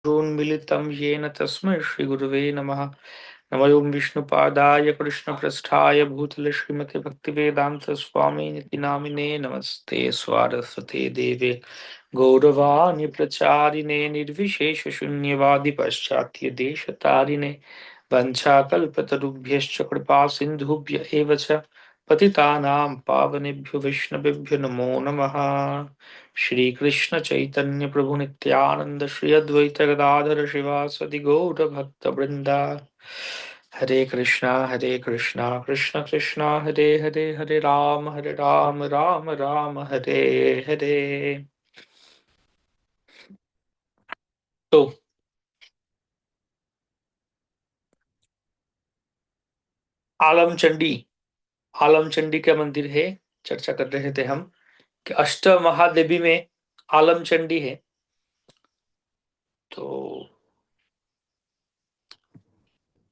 गुरुन्मिलितं येन तस्मै श्रीगुरुवे नमः। नमो ओं विष्णुपादाय कृष्णप्रेष्ठाय भूतले श्रीमते भक्तिवेदान्त स्वामिनिति नामिने नमस्ते स्वारस्वते देवे गौरवाणि प्रचारिणे निर्विशेष शून्यवादि पाश्चात्य देशतारिणे वंशाकल्पतरुभ्यश्च कृपा सिन्धुभ्य एव च पतितानां पावनेभ्यो वैष्णवेभ्यो नमो नमः। श्री कृष्ण चैतन्य प्रभु नित्यानंद श्री अद्वैत गदाधर शिवासदि गौर भक्त वृंदा। हरे कृष्णा कृष्ण कृष्णा हरे हरे, हरे राम राम राम हरे हरे। तो आलम चंडी, आलम चंडी का मंदिर है। चर्चा कर रहे थे हम कि अष्ट महादेवी में आलम चंडी है। तो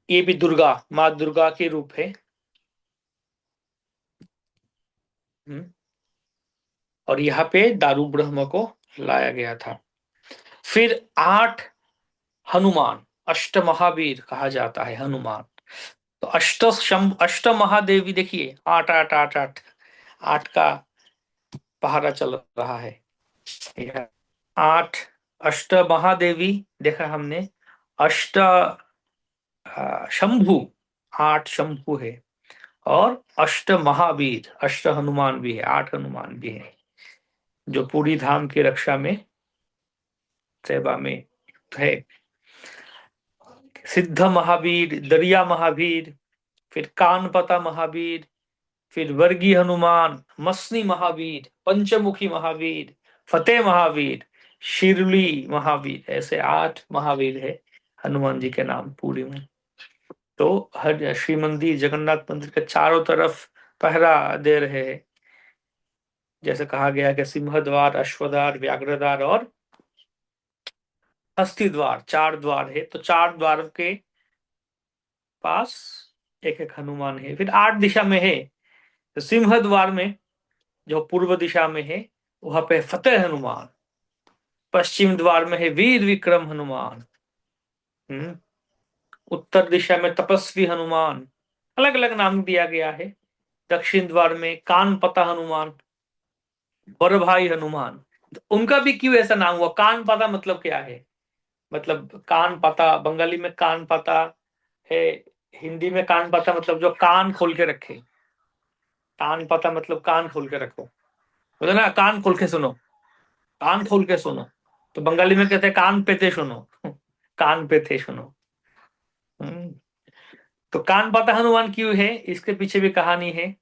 ये भी दुर्गा, माँ दुर्गा के रूप है। हम्म, और यहाँ पे दारू ब्रह्म को लाया गया था। फिर आठ हनुमान, अष्ट महावीर कहा जाता है हनुमान। तो अष्ट महादेवी देखिए, आठ आठ आठ आठ, आठ का पहाड़ा चल रहा है। यह आठ अष्ट महादेवी देखा हमने। अष्ट शंभु, आठ शंभु है। और अष्ट महावीर, अष्ट हनुमान भी है, आठ हनुमान भी है जो पूरी धाम की रक्षा में, सेवा में है। सिद्ध महावीर, दरिया महावीर, फिर कानपता महावीर, फिर वर्गी हनुमान, मसनी महावीर, पंचमुखी महावीर, फतेह महावीर, शिरली महावीर, ऐसे आठ महावीर है हनुमान जी के नाम पूरी में। तो हर श्री मंदिर, जगन्नाथ मंदिर के चारों तरफ पहरा दे रहे हैं। जैसे कहा गया कि सिंह द्वार, अश्वद्वार, व्याघ्रद्वार और हस्ती द्वार, चार द्वार है। तो चार द्वार के पास एक एक हनुमान है। फिर आठ दिशा में है। तो सिंह द्वार में जो पूर्व दिशा में है वहां पे फतेह हनुमान। पश्चिम द्वार में है वीर विक्रम हनुमान। हम्म उत्तर दिशा में तपस्वी हनुमान। अलग अलग नाम दिया गया है। दक्षिण द्वार में कान पता हनुमान, बड़ भाई हनुमान। तो उनका भी क्यों ऐसा नाम हुआ? कान पता मतलब क्या है? मतलब कान पता बंगाली में कान पता है, हिंदी में कान पता मतलब जो कान खोल के रखे। कान पता मतलब कान खोल के रखो, बोले ना कान खोल के सुनो, कान खोल के सुनो। तो बंगाली में कहते हैं कान पे थे सुनो। कान पे थे सुनो। हम्म, तो कान पाता हनुमान क्यों है, इसके पीछे भी कहानी है।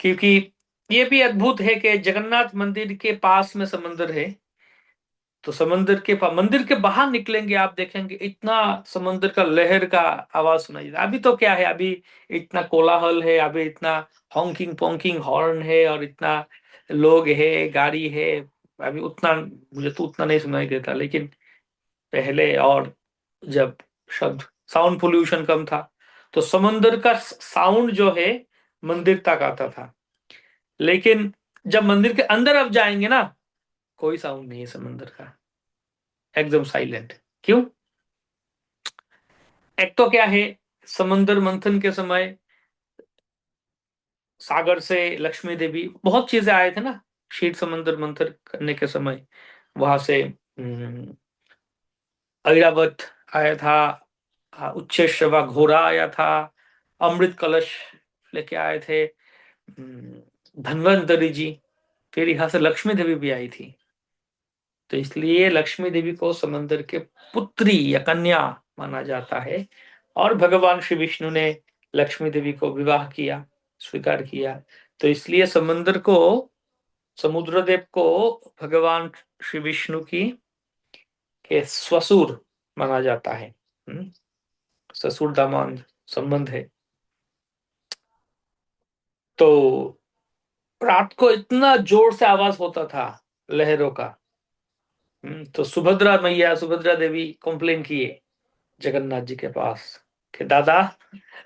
क्योंकि ये भी अद्भुत है कि जगन्नाथ मंदिर के पास में समंदर है। तो समंदर के मंदिर के बाहर निकलेंगे आप देखेंगे इतना समंदर का लहर का आवाज सुनाई देता है। अभी तो क्या है, अभी इतना कोलाहल है, अभी इतना हॉन्किंग पोंकिंग हॉर्न है और इतना लोग है, गाड़ी है। अभी उतना मुझे तो उतना नहीं सुनाई देता, लेकिन पहले और जब शब्द साउंड पोल्यूशन कम था तो समंदर का साउंड जो है मंदिर तक आता था। लेकिन जब मंदिर के अंदर अब जाएंगे ना, कोई साउंड नहीं है समंदर का, एकदम साइलेंट। क्यों? एक तो क्या है, समंदर मंथन के समय सागर से लक्ष्मी देवी बहुत चीजें आए थे ना, क्षीर समंदर मंथन करने के समय। वहां से ऐरावत आया था, उच्चैश्रवा घोड़ा आया था, अमृत कलश लेके आए थे धन्वंतरी जी। फिर यहाँ से लक्ष्मी देवी भी आई थी। तो इसलिए लक्ष्मी देवी को समंदर के पुत्री या कन्या माना जाता है। और भगवान श्री विष्णु ने लक्ष्मी देवी को विवाह किया, स्वीकार किया। तो इसलिए समंदर को, समुद्र देव को भगवान श्री विष्णु की के ससुर माना जाता है। ससुर दामाद संबंध है। तो रात को इतना जोर से आवाज होता था लहरों का। तो सुभद्रा मैया, सुभद्रा देवी कंप्लेन किए जगन्नाथ जी के पास कि दादा,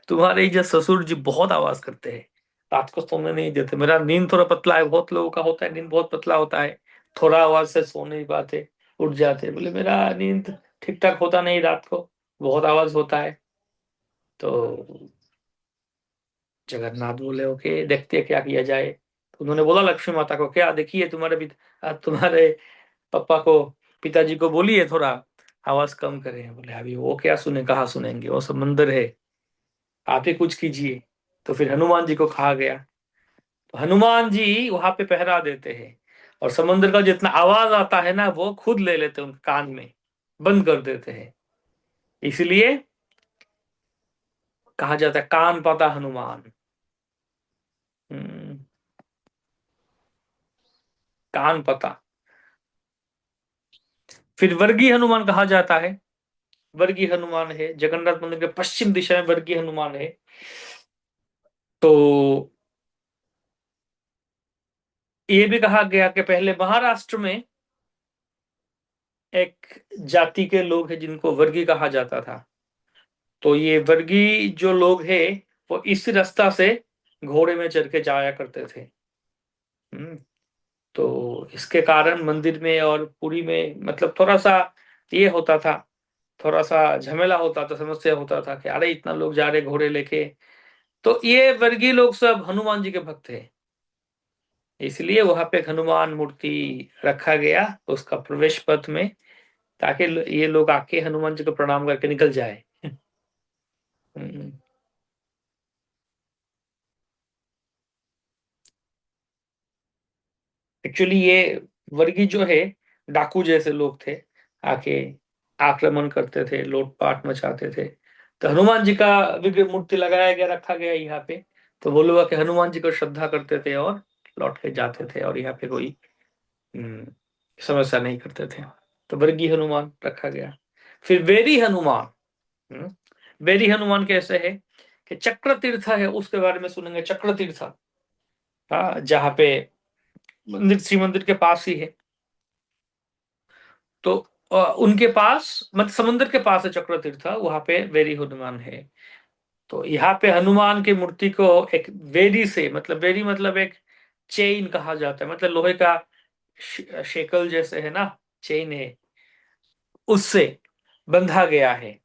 तुम्हारे ये ससुर जी बहुत आवाज करते हैं, रात को सोने नहीं देते। मेरा नींद थोड़ा पतला है, बहुत लोगों का होता है नींद बहुत पतला होता है, थोड़ा आवाज से सो नहीं पाते, उठ जाते। बोले मेरा नींद ठीक ठाक होता नहीं, रात को बहुत आवाज होता है। तो जगन्नाथ बोले ओके देखते हैं क्या किया जाए। तो उन्होंने बोला लक्ष्मी माता को, क्या देखिए तुम्हारे पापा को, पिताजी को बोलिए थोड़ा आवाज कम करें। बोले अभी वो क्या सुने, कहाँ सुनेंगे, वो समंदर है, आप ही कुछ कीजिए। तो फिर हनुमान जी को कहा गया। तो हनुमान जी वहां पे पहरा देते हैं, और समंदर का जितना आवाज आता है ना वो खुद ले लेते हैं उनके कान में, बंद कर देते हैं। इसलिए कहा जाता है कान पाता हनुमान। हम्म, कान पता। फिर वर्गीय हनुमान कहा जाता है। वर्गीय हनुमान है जगन्नाथ मंदिर के पश्चिम दिशा में, वर्गीय हनुमान है। तो ये भी कहा गया कि पहले महाराष्ट्र में एक जाति के लोग हैं जिनको वर्गीय कहा जाता था। तो ये वर्गीय जो लोग हैं वो इस रास्ता से घोड़े में चढ़ के जाया करते थे। हम्म, तो इसके कारण मंदिर में और पुरी में मतलब थोड़ा सा ये होता था, थोड़ा सा झमेला होता था, समस्या होता था कि अरे इतना लोग जा रहे घोड़े लेके। तो ये वर्गीय लोग सब हनुमान जी के भक्त थे, इसलिए वहां पे एक हनुमान मूर्ति रखा गया उसका प्रवेश पथ में, ताकि ये लोग आके हनुमान जी को प्रणाम करके निकल जाए। एक्चुअली ये वर्गीय जो है डाकू जैसे लोग थे, आके आक्रमण करते थे, लूटपाट मचाते थे। तो हनुमान जी का विग्रह मूर्ति लगाया गया, रखा गया यहाँ पे। तो वो लोग आके हनुमान जी को श्रद्धा करते थे और लौट के जाते थे, और यहाँ पे कोई हम्म, समस्या नहीं करते थे। तो वर्गीय हनुमान रखा गया। फिर वेरी हनुमान। हम्म, वेरी हनुमान कैसे है कि चक्र तीर्थ है, उसके बारे में सुनेंगे। चक्र तीर्थ, हाँ, जहाँ पे मंदिर श्री मंदिर के पास ही है। तो उनके पास मतलब समुद्र के पास है चक्र तीर्थ, वहां पे वेरी हनुमान है। तो यहाँ पे हनुमान की मूर्ति को एक वेदी से, मतलब वेदी मतलब एक चेन कहा जाता है, मतलब लोहे का शेकल जैसे है ना, चेन है, उससे बंधा गया है।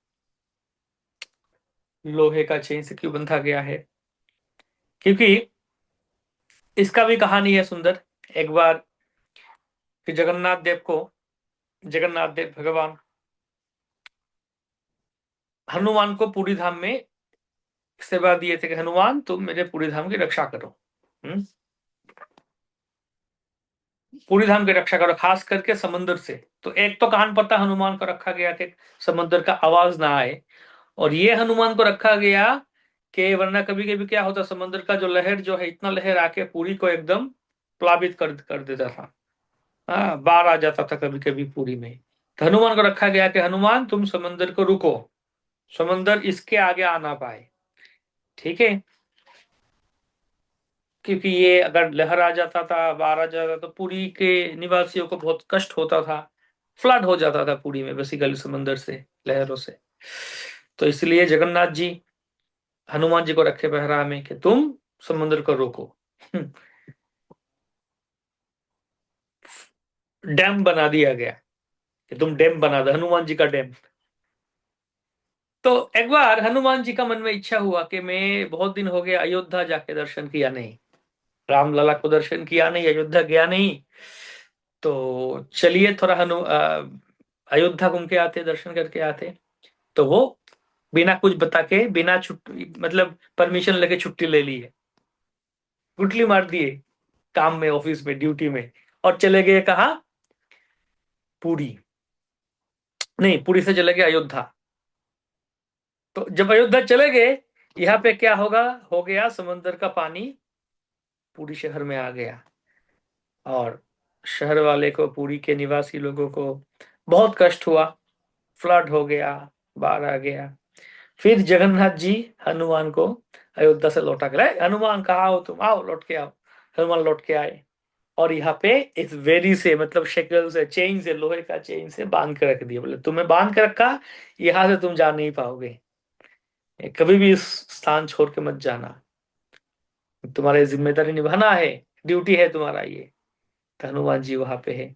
लोहे का चेन से क्यों बंधा गया है? क्योंकि इसका भी कहानी है सुंदर। एक बार कि जगन्नाथ देव भगवान हनुमान को पूरी धाम में सेवा दिए थे कि हनुमान तुम मेरे पूरी धाम की रक्षा करो। हम्म, पूरी धाम की रक्षा करो, खास करके समंदर से। तो एक तो कान पता हनुमान को रखा गया कि समंदर का आवाज ना आए, और ये हनुमान को रखा गया कि वरना कभी कभी क्या होता, समंदर का जो लहर जो है, इतना लहर आके पूरी को एकदम प्लावित कर कर देता था। हाँ, बाढ़ आ जाता था कभी कभी पूरी में। तो हनुमान को रखा गया कि हनुमान तुम समंदर को रुको, समंदर इसके आगे आ ना पाए। ठीक है, क्योंकि ये अगर लहर आ जाता था, बाढ़ आ जाता तो पुरी के निवासियों को बहुत कष्ट होता था, फ्लड हो जाता था पुरी में बेसिकली समंदर से, लहरों से। तो इसलिए जगन्नाथ जी हनुमान जी को रखे पहरा में कि तुम समुद्र को रोको। डैम बना दिया गया कि तुम डैम बना दो, हनुमान जी का डैम। तो एक बार हनुमान जी का मन में इच्छा हुआ कि मैं बहुत दिन हो गए अयोध्या जाके दर्शन किया नहीं, रामलला को दर्शन किया नहीं, अयोध्या गया नहीं। तो चलिए थोड़ा अयोध्या घूम के आते, दर्शन करके आते। तो वो बिना कुछ बता के, बिना छुट्टी मतलब परमिशन लेके छुट्टी ले ली है, गुटली मार दिए काम में, ऑफिस में, ड्यूटी में, और चले गए कहा, पुरी। नहीं, पुरी से चले गए अयोध्या। तो जब अयोध्या चले गए, यहाँ पे क्या होगा, हो गया समंदर का पानी पूरी शहर में आ गया, और शहर वाले को, पुरी के निवासी लोगों को बहुत कष्ट हुआ, फ्लड हो गया, बाढ़ आ गया। फिर जगन्नाथ जी हनुमान को अयोध्या से लौटा के लाए। हनुमान कहाँ हो तुम, आओ लौट के आओ। हनुमान लौट के आए, और यहाँ पे इस वेदी से, मतलब शेकल से, चेन से, लोहे का चेन से बांध के रख दिया। बोले तुम्हें बांध के रखा, यहाँ से तुम जा नहीं पाओगे, कभी भी इस स्थान छोड़ के मत जाना, तुम्हारी जिम्मेदारी निभाना है, ड्यूटी है तुम्हारा ये। तो हनुमान जी वहां पे है,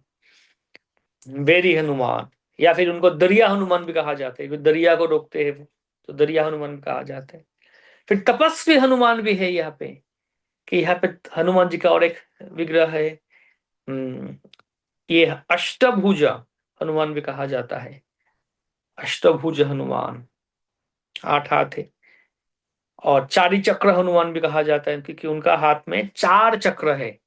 वेरी हनुमान। या फिर उनको दरिया हनुमान भी कहा जाता है, दरिया को रोकते हैं तो दरिया हनुमान कहा जाता है। फिर तपस्वी हनुमान भी है यहाँ पे, कि यहाँ पे हनुमान जी का और एक विग्रह है। हम्म, ये अष्टभुज हनुमान भी कहा जाता है। अष्टभुज हनुमान, 8 हाथ है। और चारी चक्र हनुमान भी कहा जाता है, क्योंकि उनका हाथ में 4 चक्र है।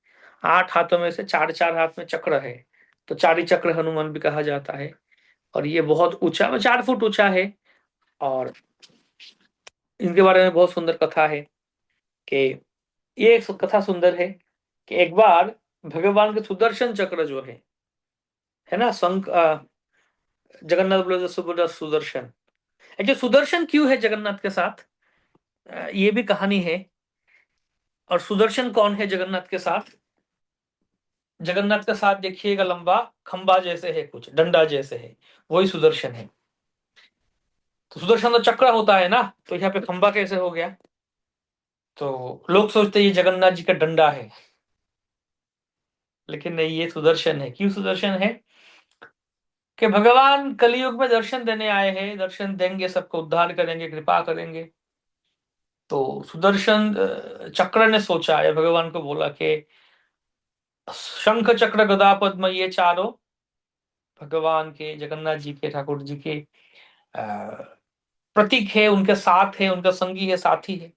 8 हाथों में से चार चार हाथ में चक्र है, तो चारी चक्र हनुमान भी कहा जाता है। और ये बहुत ऊंचा, 4 फुट ऊंचा है। और इनके बारे में बहुत सुंदर कथा है, कि ये एक कथा सुंदर है कि एक बार भगवान के सुदर्शन चक्र जो है ना, जगन्नाथ बोले तो सुदर्शन। एक्चुअली सुदर्शन क्यों है जगन्नाथ के साथ, ये भी कहानी है। और सुदर्शन कौन है जगन्नाथ के साथ? जगन्नाथ के साथ देखिएगा, लंबा खंबा जैसे है, कुछ डंडा जैसे है, वही सुदर्शन है। तो सुदर्शन तो चक्र होता है ना, तो यहाँ पे खंबा कैसे हो गया? तो लोग सोचते हैं ये जगन्नाथ जी का डंडा है, लेकिन नहीं, ये सुदर्शन है। क्यों सुदर्शन है? कि भगवान कलयुग में दर्शन देने आए हैं, दर्शन देंगे, सबको उद्धार करेंगे, कृपा करेंगे। तो सुदर्शन चक्र ने सोचा, या भगवान को बोला कि शंख चक्र गदा पद्म ये चारों भगवान के, जगन्नाथ जी के, ठाकुर जी के प्रतीक है, उनके साथ है, उनका संगी है, साथी है।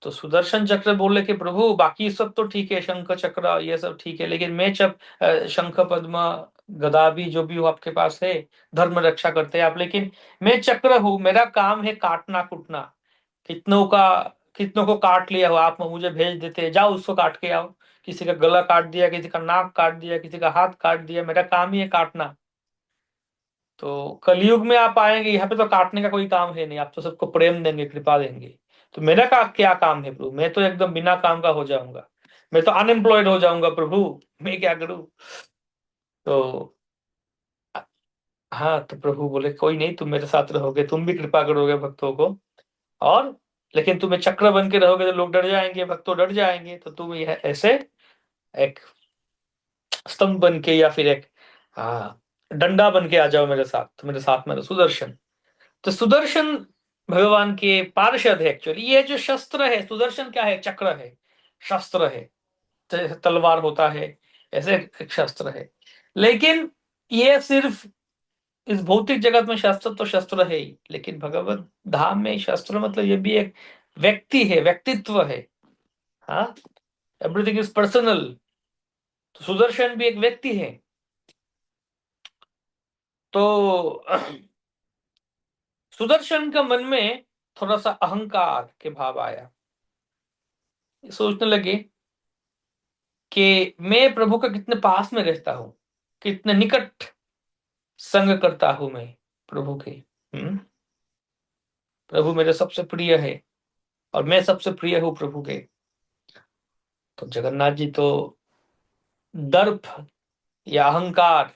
तो सुदर्शन चक्र बोले कि प्रभु बाकी सब तो ठीक है, शंख चक्र ये सब ठीक है, लेकिन मैं शंख पद्म गदा भी जो भी हो आपके पास है, धर्म रक्षा करते हैं आप, लेकिन मैं चक्र हूं, मेरा काम है काटना कुटना। कितनों का कितनों को काट लिया हो, आप मुझे भेज देते, जाओ उसको काट के आओ। किसी का गला काट दिया, किसी का नाक काट दिया, किसी का हाथ काट दिया, मेरा काम ही है काटना। तो कलयुग में आप आएंगे, यहाँ पे तो काटने का कोई काम है नहीं, आप तो सबको प्रेम देंगे, कृपा देंगे। तो मेरा क्या काम है प्रभु? मैं तो एकदम बिना काम का हो जाऊंगा, मैं तो अनएम्प्लॉयड हो जाऊंगा प्रभु, मैं क्या करूं? तो हाँ, तो प्रभु बोले कोई नहीं, तुम मेरे साथ रहोगे, तुम भी कृपा करोगे भक्तों को। और लेकिन तुम्हें चक्र बन के रहोगे तो लोग डर जाएंगे, भक्तों डर जाएंगे, तो तुम यह ऐसे एक स्तंभ बन के, या फिर एक डंडा बन के आ जाओ मेरे साथ, तो मेरे साथ में तो सुदर्शन। तो सुदर्शन भगवान के पार्षद है। एक्चुअली ये जो शस्त्र है, सुदर्शन क्या है? चक्र है, शस्त्र है, तलवार होता है, ऐसे एक शस्त्र है। लेकिन ये सिर्फ इस भौतिक जगत में शस्त्र तो शस्त्र है ही, लेकिन भगवत धाम में शस्त्र मतलब ये भी एक व्यक्ति है, व्यक्तित्व है। हाँ, एवरीथिंग इज पर्सनल। तो सुदर्शन भी एक व्यक्ति है। तो सुदर्शन का मन में थोड़ा सा अहंकार के भाव आया। सोचने लगे कि मैं प्रभु का कितने पास में रहता हूं, कितने निकट संग करता हूं मैं प्रभु के। प्रभु मेरे सबसे प्रिय है, और मैं सबसे प्रिय हूं प्रभु के। तो जगन्नाथ जी तो दर्प या अहंकार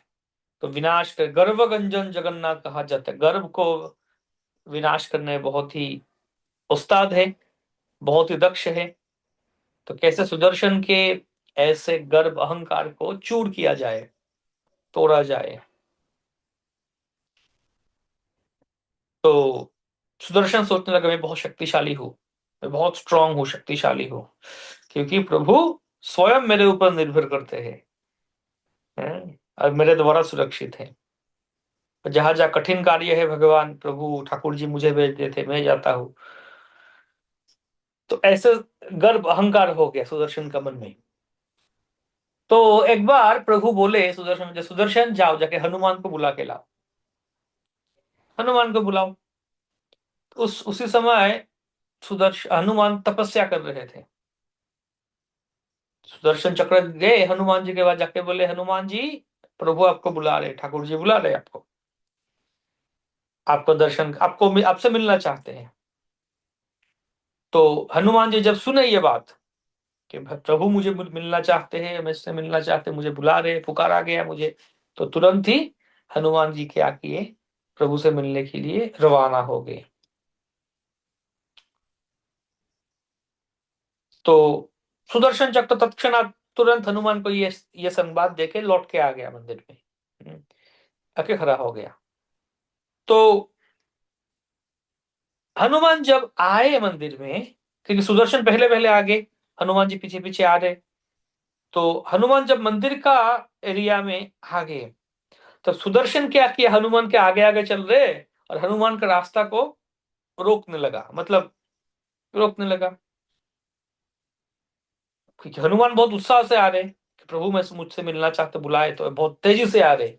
तो विनाश कर, गर्वगंजन जगन्नाथ कहा जाता है, गर्व को विनाश करने में बहुत ही उस्ताद है, बहुत ही दक्ष है। तो कैसे सुदर्शन के ऐसे गर्व अहंकार को चूर किया जाए, तोड़ा जाए। तो सुदर्शन सोचने लगा मैं बहुत शक्तिशाली हूँ, मैं बहुत स्ट्रांग हूँ, शक्तिशाली हूँ, क्योंकि प्रभु स्वयं मेरे ऊपर निर्भर करते हैं, और मेरे द्वारा सुरक्षित है। जहां जहां कठिन कार्य है, भगवान प्रभु ठाकुर जी मुझे भेज देते, मैं जाता हूँ। तो ऐसे गर्व अहंकार हो गया सुदर्शन का मन में। तो एक बार प्रभु बोले सुदर्शन, सुदर्शन जाओ, जाके हनुमान को बुला के लाओ, हनुमान को बुलाओ। उसी समय सुदर्शन हनुमान तपस्या कर रहे थे। सुदर्शन चक्र गए हनुमान जी के पास, जाके बोले हनुमान जी, प्रभु आपको बुला रहे, ठाकुर जी बुला रहे आपको, आपको दर्शन, आपको आपसे मिलना चाहते हैं। तो हनुमान जी जब सुने ये बात कि प्रभु मुझे मिलना चाहते हैं, मुझसे मिलना चाहते हैं, मुझे बुला रहे, पुकारा गया मुझे, तो तुरंत ही हनुमान जी क्या किए, प्रभु से मिलने के लिए रवाना हो गए। तो सुदर्शन चक्र तत्क्षणात तुरंत हनुमान को ये संवाद देके लौट के आ गया मंदिर में। आके खड़ा हो गया। तो हनुमान जब आए मंदिर में, क्योंकि सुदर्शन पहले पहले आ गए, हनुमान जी पीछे पीछे आ रहे, तो हनुमान जब मंदिर का एरिया में आ गए, तो सुदर्शन क्या किया, हनुमान के आगे आगे चल रहे और हनुमान का रास्ता को रोकने लगा, मतलब रोकने लगा। क्योंकि हनुमान बहुत उत्साह से आ रहे कि प्रभु मैं मुझसे मिलना चाहते, बुलाए, तो बहुत तेजी से आ रहे।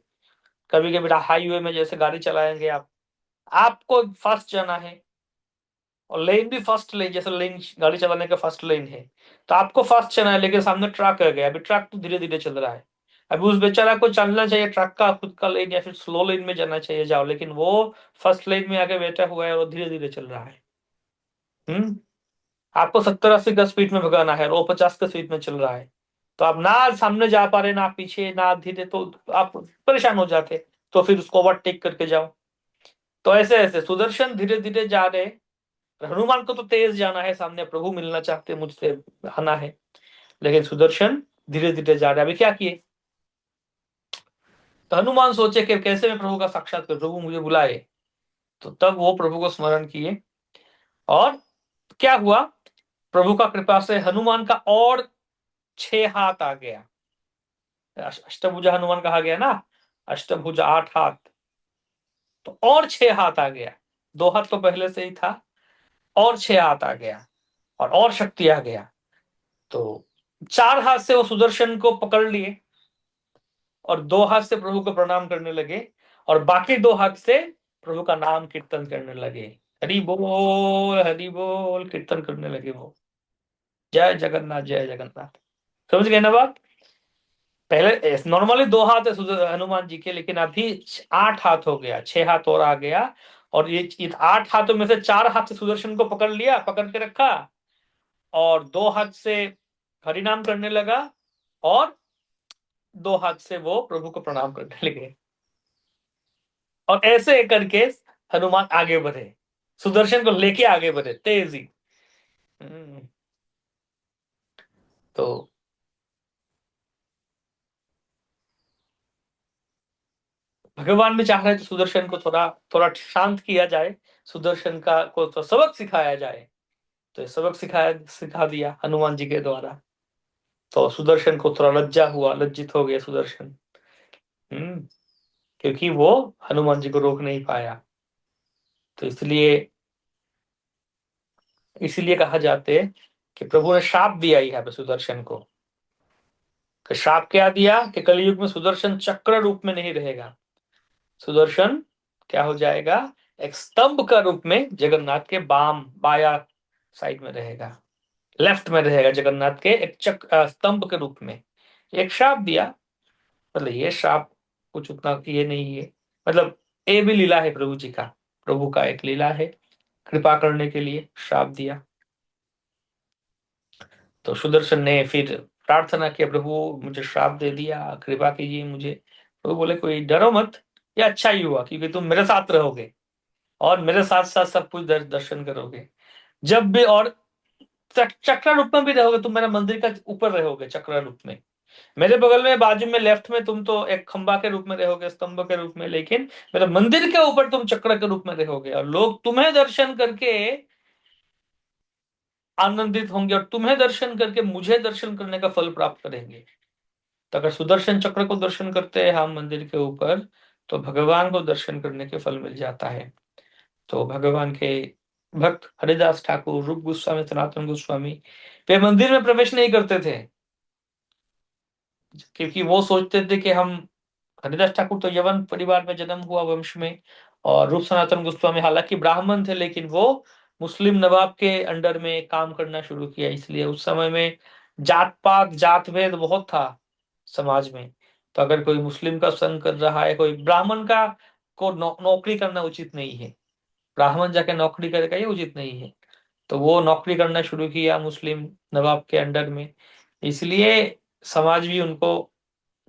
कभी कभी हाईवे में जैसे गाड़ी चलाएंगे आप, आपको फास्ट जाना है, और लेन भी फर्स्ट लेन, जैसे लेन गाड़ी चलाने का फर्स्ट लेन है, तो आपको फास्ट चलना है, लेकिन सामने ट्रक आ गया, अभी ट्रक तो धीरे धीरे चल रहा है। अभी उस बेचारा को चलना चाहिए ट्रक का खुद का लेन, या फिर स्लो लेन में जाना चाहिए, जाओ, लेकिन वो फर्स्ट लेन में आके बैठा हुआ है और धीरे धीरे चल रहा है। हम्म। आपको 70-80 का स्पीड में भगाना है और वो 50 का स्पीड में चल रहा है, तो आप ना सामने जा पा रहे, ना पीछे, ना धीरे, तो आप परेशान हो जाते। तो फिर उसको ओवरटेक करके जाओ। तो ऐसे ऐसे सुदर्शन धीरे धीरे जा रहे। हनुमान को तो तेज जाना है, सामने प्रभु मिलना चाहते, मुझसे आना है, लेकिन सुदर्शन धीरे धीरे जा रहे। अभी क्या किए, तो हनुमान सोचे कि कैसे मैं प्रभु का साक्षात कर, प्रभु मुझे बुलाए। तो तब वो प्रभु को स्मरण किए, और क्या हुआ, प्रभु का कृपा से हनुमान का और 6 हाथ आ गया। अष्टभुजा हनुमान कहा गया ना, अष्टभुजा 8 हाथ, तो और 6 हाथ आ गया। 2 हाथ तो पहले से ही था, और 6 हाथ आ गया, और शक्ति आ गया। तो 4 हाथ से वो सुदर्शन को पकड़ लिए, और 2 हाथ से प्रभु को प्रणाम करने लगे, और बाकी 2 हाथ से प्रभु का नाम कीर्तन करने लगे। हरि बोल कीर्तन करने लगे वो, जय जगन्नाथ जय जगन्नाथ। समझ गए ना बात। पहले नॉर्मली 2 हाथ है हनुमान जी के, लेकिन अभी 8 हाथ हो गया, 6 हाथ और आ गया। और ये 8 हाथों में से 4 हाथ से सुदर्शन को पकड़ लिया, पकड़ के रखा, और 2 हाथ से हरिनाम करने लगा, और 2 हाथ से वो प्रभु को प्रणाम करने लगे। और ऐसे करके हनुमान आगे बढ़े, सुदर्शन को लेके आगे बढ़े तेजी। हम्म, तो भगवान भी चाह रहे थे सुदर्शन को थोड़ा थोड़ा शांत किया जाए, सुदर्शन का को तो सबक सिखाया जाए। तो ये सबक सिखा दिया हनुमान जी के द्वारा। तो सुदर्शन को थोड़ा लज्जा हुआ, लज्जित हो गया सुदर्शन। हम्म। क्योंकि वो हनुमान जी को रोक नहीं पाया। तो इसलिए इसीलिए कहा जाते हैं कि प्रभु ने शाप दिया ही है सुदर्शन को। कि शाप क्या दिया कि कलयुग में सुदर्शन चक्र रूप में नहीं रहेगा, सुदर्शन क्या हो जाएगा, एक स्तंभ का रूप में जगन्नाथ के बाया साइड में रहेगा, लेफ्ट में रहेगा जगन्नाथ के, एक स्तंभ के रूप में। एक श्राप दिया, मतलब ये श्राप कुछ उतना ये नहीं है, मतलब ये भी लीला है प्रभु जी का, प्रभु का एक लीला है, कृपा करने के लिए श्राप दिया। तो सुदर्शन ने फिर प्रार्थना किया, प्रभु मुझे श्राप दे दिया, कृपा कीजिए मुझे। प्रभु बोले कोई डरो मत, ये अच्छा ही हुआ, क्योंकि तुम मेरे साथ रहोगे, और मेरे साथ साथ सब कुछ दर्शन करोगे। जब भी, और चक्र रूप में भी रहोगे तुम, मेरा मंदिर का ऊपर रहोगे चक्र रूप में, मेरे बगल में बाजू में लेफ्ट में तुम तो एक खंबा के रूप में रहोगे, स्तंभ के रूप में, लेकिन मेरे मंदिर के ऊपर तुम चक्र के रूप में रहोगे, और लोग तुम्हें दर्शन करके आनंदित होंगे, और तुम्हें दर्शन करके मुझे दर्शन करने का फल प्राप्त करेंगे। तो अगर सुदर्शन चक्र को दर्शन करते हैं हम मंदिर के ऊपर, तो भगवान को दर्शन करने के फल मिल जाता है। तो भगवान के भक्त हरिदास ठाकुर, रूप गोस्वामी, सनातन गोस्वामी, वे मंदिर में प्रवेश नहीं करते थे, क्योंकि वो सोचते थे कि हम, हरिदास ठाकुर तो यवन परिवार में जन्म हुआ वंश में, और रूप सनातन गोस्वामी हालांकि ब्राह्मण थे, लेकिन वो मुस्लिम नवाब के अंडर में काम करना शुरू किया, इसलिए उस समय में जात पात जात भेद बहुत था समाज में। तो अगर कोई मुस्लिम का संग कर रहा है, कोई ब्राह्मण का को नौकरी करना उचित नहीं है, ब्राह्मण जाके नौकरी करेगा ये उचित नहीं है। तो वो नौकरी करना शुरू किया मुस्लिम नवाब के अंडर में, इसलिए समाज भी उनको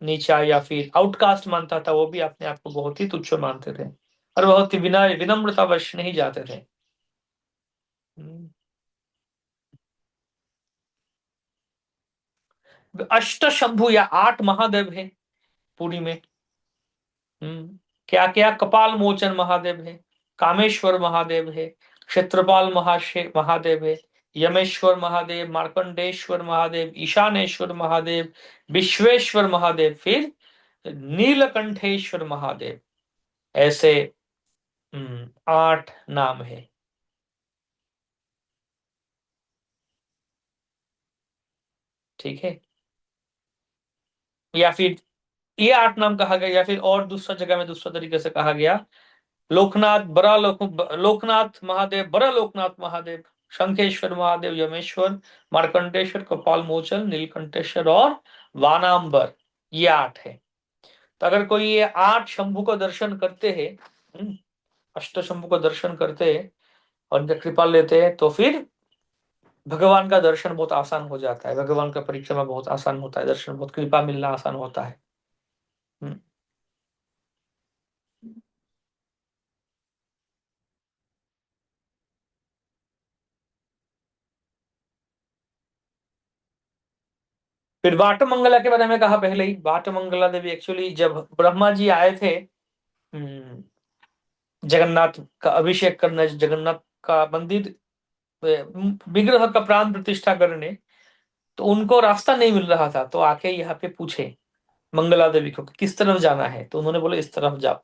नीचा या फिर आउटकास्ट मानता था, वो भी अपने आप को बहुत ही तुच्छ मानते थे, और बहुत ही विनय विनम्रतावश नहीं जाते थे। हम्म। अष्ट शंभु या 8 महादेव है पुरी में। हम्म। क्या क्या, कपाल मोचन महादेव है, कामेश्वर महादेव है, क्षेत्रपाल महादेव है, यमेश्वर महादेव, मार्कंडेश्वर महादेव, ईशानेश्वर महादेव, विश्वेश्वर महादेव, फिर नीलकंठेश्वर महादेव। ऐसे 8 नाम है। ठीक है। या फिर ये 8 नाम कहा गया, या फिर और दूसरा जगह में दूसरा तरीके से कहा गया, लोकनाथ महादेव, बड़ा लोकनाथ महादेव, शंखेश्वर महादेव, यमेश्वर, मार्कंडेश्वर, कपाल मोचन, नीलकंठेश्वर और वानांबर। ये 8 है। तो अगर कोई ये 8 शंभु को दर्शन करते हैं, अष्ट शंभु को दर्शन करते हैं और इनका कृपा लेते हैं, तो फिर भगवान का दर्शन बहुत आसान हो जाता है, भगवान का परिक्रमा बहुत आसान होता है, दर्शन बहुत, कृपा मिलना आसान होता है। हम्म। फिर वाटमंगला के बारे में कहा पहले ही। वाटमंगला देवी एक्चुअली जब ब्रह्मा जी आए थे जगन्नाथ का अभिषेक करने, जगन्नाथ का मंदिर विग्रह का प्राण प्रतिष्ठा करने, तो उनको रास्ता नहीं मिल रहा था, तो आके यहाँ पे पूछे मंगला देवी को कि किस तरफ जाना है, तो उन्होंने बोले इस तरफ जाओ,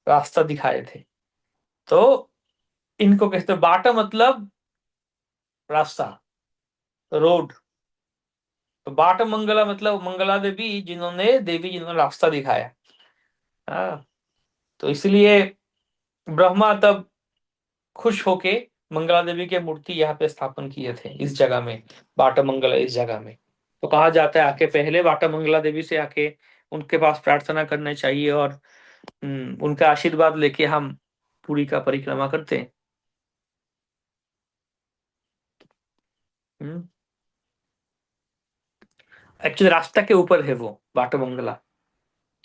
रास्ता दिखाए थे। तो इनको कहते बाटा मतलब रास्ता, रोड। तो बाट मंगला मतलब मंगला देवी, जिन्होंने रास्ता दिखाया। हाँ। तो इसलिए ब्रह्मा तब खुश होके मंगला देवी के मूर्ति यहाँ पे स्थापन किए थे इस जगह में, बाटा मंगला इस जगह में। तो कहा जाता है आके पहले बाटा मंगला देवी से आके उनके पास प्रार्थना करना चाहिए, और उनका आशीर्वाद लेके हम पुरी का परिक्रमा करते हैं। एक्चुअली रास्ता के ऊपर है वो बाटा मंगला।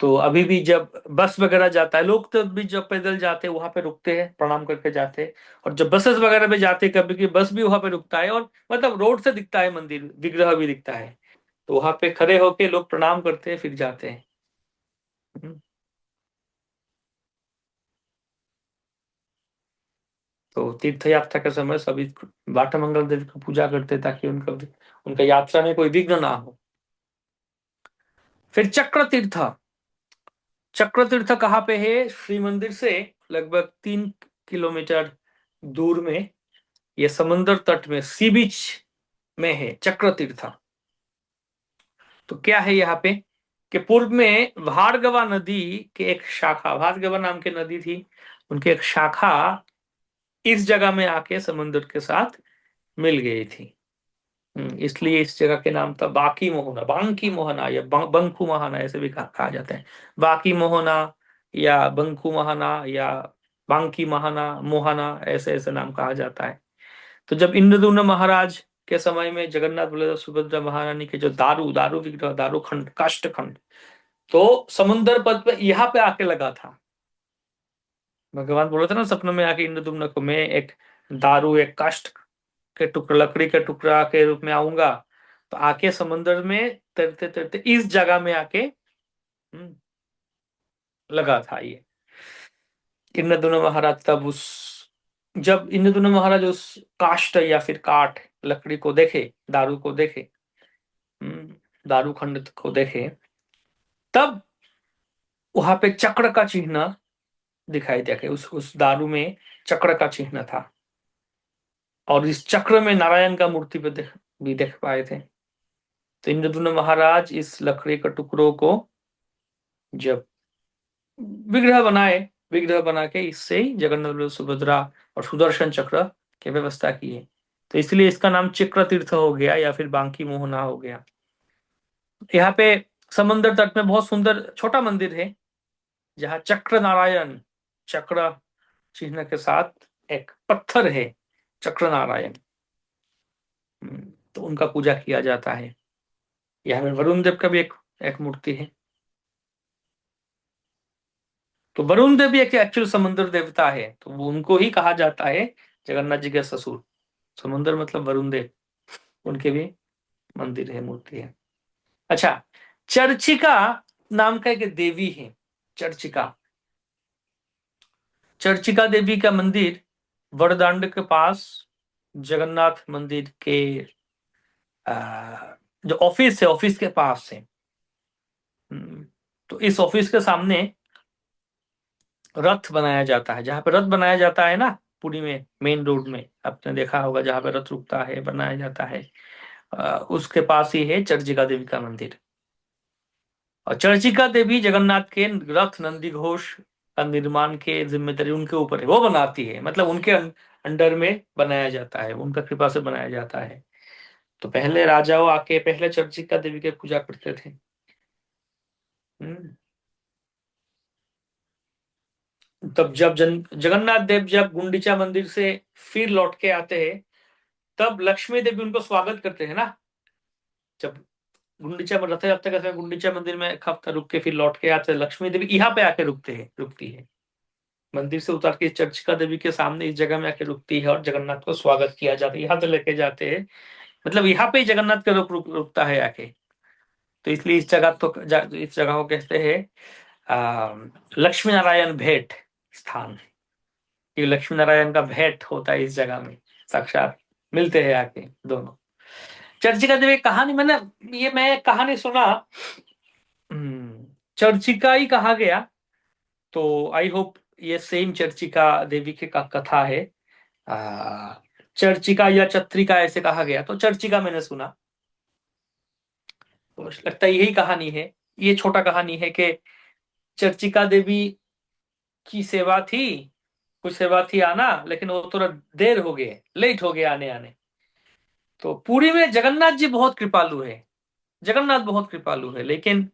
तो अभी भी जब बस वगैरह जाता है, लोग तो भी जब पैदल जाते हैं वहां पे रुकते हैं, प्रणाम करके जाते हैं। और जब बसेस वगैरह में जाते हैं कभी कभी बस भी वहां पे रुकता है, और मतलब रोड से दिखता है मंदिर, विग्रह भी दिखता है। तो वहां पे खड़े होके लोग प्रणाम करते हैं फिर जाते हैं। हम्म। तो तीर्थ यात्रा के समय सभी बाटा मंगल देव की पूजा करते हैं, ताकि उनका उनका यात्रा में कोई विघ्न ना हो। फिर चक्र तीर्थ। चक्र तीर्थ कहाँ पे है? श्री मंदिर से लगभग 3 किलोमीटर दूर में, ये समंदर तट में, सी बीच में है चक्र तीर्थ। तो क्या है यहाँ पे कि पूर्व में भार्गवा नदी के एक शाखा, भार्गवा नाम की नदी थी, उनकी एक शाखा इस जगह में आके समुद्र के साथ मिल गई थी। इसलिए इस जगह के नाम था बाकी मोहना, बांकी मोहना, या बंकू महाना, ऐसे भी कहा जाता है। बाकी मोहना या बंकू महाना या बांकी महाना, मोहना, ऐसे ऐसे नाम कहा जाता है। तो जब इंद्रदुम्न महाराज के समय में जगन्नाथ बलदेव सुभद्रा महारानी के जो दारू दारू विग्रह, दारू खंड, काष्ठ खंड, तो समुन्दर पथ पे यहाँ पे आके लगा था। भगवान बोले थे ना सपने में आके इंद्रदुम्न को, मैं एक दारू, एक काष्ठ के टुकड़ा, लकड़ी के टुकड़ा के रूप में आऊंगा। तो आके समंदर में तैरते तैरते इस जगह में आके लगा था ये। इंद्रदुम्न महाराज तब उस जब इंद्रदुम्न महाराज उस काष्ठ या फिर काठ, लकड़ी को देखे, दारू को देखे, दारू खंड को देखे, तब वहां पे चक्र का चिन्ह दिखाई दिया कि उस दारू में चक्र का चिन्ह था। और इस चक्र में नारायण का मूर्ति पे भी देख पाए थे। तो इंद्रदुम्न महाराज इस लकड़ी के टुकड़ों को जब विग्रह बनाए, विग्रह बना के इससे ही जगन्नाथ बलदेव सुभद्रा और सुदर्शन चक्र की व्यवस्था की है। तो इसलिए इसका नाम चक्र तीर्थ हो गया, या फिर बांकी मोहना हो गया। यहाँ पे समंदर तट में बहुत सुंदर छोटा मंदिर है, जहाँ चक्र नारायण, चक्र चिन्ह के साथ एक पत्थर है, चक्र नारायण। तो उनका पूजा किया जाता है। यहाँ पे वरुण देव का भी एक एक मूर्ति है। तो वरुण देव भी एक एक्चुअल समुद्र देवता है, तो वो उनको ही कहा जाता है जगन्नाथ जी के ससुर। समुद्र मतलब वरुण देव, उनके भी मंदिर है, मूर्ति है। अच्छा, चर्चिका नाम का एक देवी है, चर्चिका। चर्चिका देवी का मंदिर वरदांड के पास जगन्नाथ मंदिर के जो ऑफिस है, ऑफिस के पास है। तो इस ऑफिस के सामने रथ बनाया जाता है। जहां पे रथ बनाया जाता है ना, पुरी में मेन रोड में आपने देखा होगा, जहां पे रथ रुकता है, बनाया जाता है, उसके पास ही है चर्चिका देवी का मंदिर। और चर्चिका देवी जगन्नाथ के रथ नंदी घोष का निर्माण के जिम्मेदारी उनके ऊपर है, वो बनाती है, मतलब उनके अंडर में बनाया जाता है, उनका कृपा से बनाया जाता है। तो पहले राजाओं आके पहले चर्चिका देवी की पूजा करते थे। हम्म। तब जब जगन्नाथ देव जब गुंडीचा मंदिर से फिर लौट के आते हैं, तब लक्ष्मी देवी उनको स्वागत करते हैं ना। जब गुंडीचा रथ यात्रा के समय गुंडीचा मंदिर में एक हफ्ता रुक के फिर लौट के आते हैं, लक्ष्मी देवी यहाँ पे आके रुकती है, मंदिर से उतर के चर्चिका देवी के सामने इस जगह में आके रुकती है, और जगन्नाथ को स्वागत किया जाता है, यहाँ से लेके जाते हैं। मतलब यहाँ पे ही जगन्नाथ का रुकता है आके। तो इसलिए इस जगह को कहते हैं लक्ष्मी नारायण भेंट स्थान। ये लक्ष्मी नारायण का भेंट होता है इस जगह में, साक्षात मिलते हैं आके दोनों। चर्चिका देवी कहानी मैं कहानी सुना। चर्चिका ही कहा गया, तो आई होप ये सेम चर्चिका देवी की कथा है। आ, चर्चिका या चत्रिका ऐसे कहा गया, तो चर्चिका मैंने सुना, तो लगता है यही कहानी है। ये छोटा कहानी है कि चर्चिका देवी की सेवा थी, कुछ सेवा थी आना, लेकिन वो थोड़ा देर हो गए, लेट हो गए आने आने। तो पुरी में जगन्नाथ जी बहुत कृपालु है, जगन्नाथ बहुत कृपालु है, लेकिन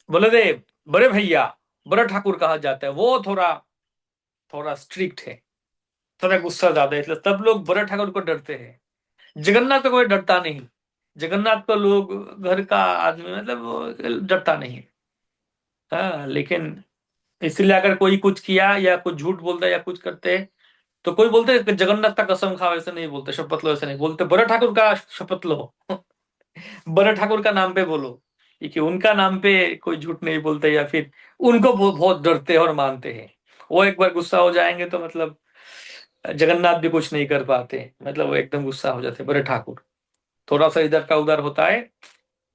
बलदेव, बड़े भैया, बड़ा ठाकुर कहा जाता है, वो थोड़ा थोड़ा स्ट्रिक्ट है, थोड़ा गुस्सा ज्यादा है, इसलिए सब लोग बड़े ठाकुर को डरते हैं। जगन्नाथ को कोई डरता नहीं, जगन्नाथ को लोग घर का आदमी मतलब वो डरता नहीं। हाँ, लेकिन इसलिए अगर कोई कुछ किया या कुछ झूठ बोलता है या कुछ करते हैं, तो कोई बोलते हैं कि जगन्नाथ का कसम खाओ, ऐसे नहीं बोलते, शपथ लो ऐसे नहीं बोलते, बड़े ठाकुर का शपथ लो। बड़े ठाकुर का नाम पे बोलो, क्योंकि उनका नाम पे कोई झूठ नहीं बोलते, या फिर उनको बहुत डरते हैं और मानते हैं। वो एक बार गुस्सा हो जाएंगे तो मतलब जगन्नाथ भी कुछ नहीं कर पाते, मतलब वो एकदम गुस्सा हो जाते हैं बड़े ठाकुर। थोड़ा सा इधर का उधर होता है,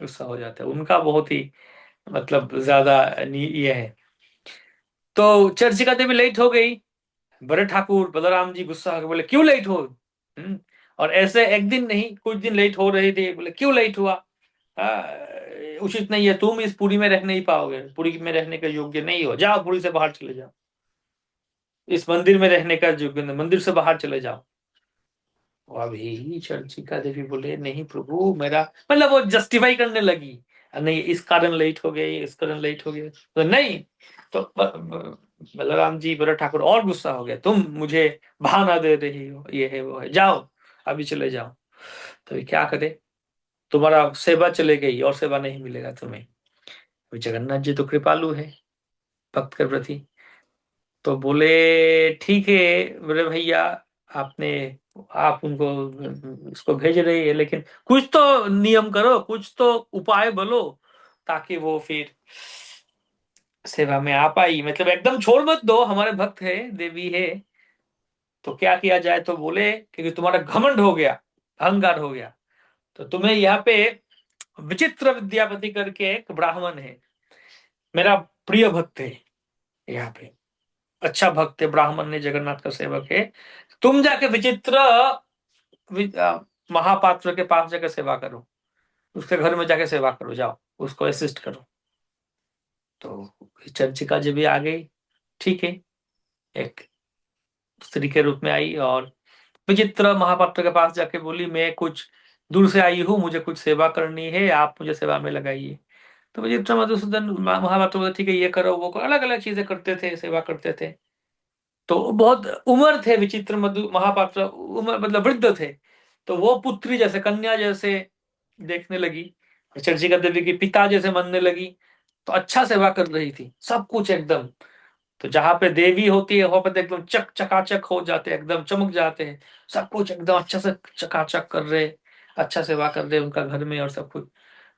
गुस्सा हो जाता है, उनका बहुत ही मतलब ज्यादा ये है। तो चर्चिका देवी लेट हो गई, बड़े ठाकुर बलराम जी गुस्सा होकर बोले क्यों लेट हो। और ऐसे एक दिन नहीं, कुछ दिन लेट हो रहे थे, बोले क्यों लेट हुआ, उचित नहीं है, तुम इस पुरी में रह नहीं पाओगे, पुरी में रहने के योग्य नहीं हो, जाओ पुरी से बाहर चले जाओ, इस मंदिर में रहने का योग्य नहीं, मंदिर से बाहर चले जाओ। अभी चर्चिका देवी बोले नहीं प्रभु, मेरा मतलब वो जस्टिफाई करने लगी, नहीं इस कारण लेट हो गए, इस कारण लेट हो गए, तो नहीं। तो बलराम जी, बड़ा ठाकुर और गुस्सा हो गया, तुम मुझे बहाना दे रही हो, ये है वो है, जाओ अभी चले जाओ। तो ये क्या करे, तुम्हारा सेवा चले गई और सेवा नहीं मिलेगा तुम्हें। अभी जगन्नाथ जी तो कृपालु है भक्त के प्रति, तो बोले ठीक है बोले भैया, आपने आप उनको इसको भेज रही है, लेकिन कुछ तो नियम करो, कुछ तो उपाय बोलो, ताकि वो फिर सेवा में आ पाई, मतलब एकदम छोड़ मत दो, हमारे भक्त है, देवी है, तो क्या किया जाए। तो बोले क्योंकि तुम्हारा घमंड हो गया, अहंकार हो गया, तो तुम्हें यहाँ पे विचित्र विद्यापति करके एक ब्राह्मण है, मेरा प्रिय भक्त है यहाँ पे, अच्छा भक्त है, ब्राह्मण ने, जगन्नाथ का सेवक है, तुम जाके विचित्र महापात्र के पास जाकर सेवा करो, उसके घर में जाके सेवा करो, जाओ उसको असिस्ट करो। तो चर्चिका जी भी आ गई, ठीक है, एक स्त्री के रूप में आई, और विचित्र महापात्र के पास जाके बोली मैं कुछ दूर से आई हूँ, मुझे कुछ सेवा करनी है, आप मुझे सेवा में लगाइए। तो विचित्र मधुसूदन महापात्र बोले ठीक है, ये करो वो करो, अलग अलग चीजें करते थे, सेवा करते थे। तो बहुत उम्र थे विचित्र मधु महापात्र, उम्र मतलब वृद्ध थे, तो वो पुत्री जैसे, कन्या जैसे देखने लगी, चर्चिका देवी की पिता जैसे मानने लगी। तो अच्छा सेवा कर रही थी, सब कुछ एकदम, तो जहां पे देवी होती है वहां पे तो एकदम चकाचक हो जाते हैं, एकदम चमक जाते हैं, सब कुछ एकदम अच्छा से चकाचक कर रहे, अच्छा सेवा कर रहे उनका घर में और सब कुछ।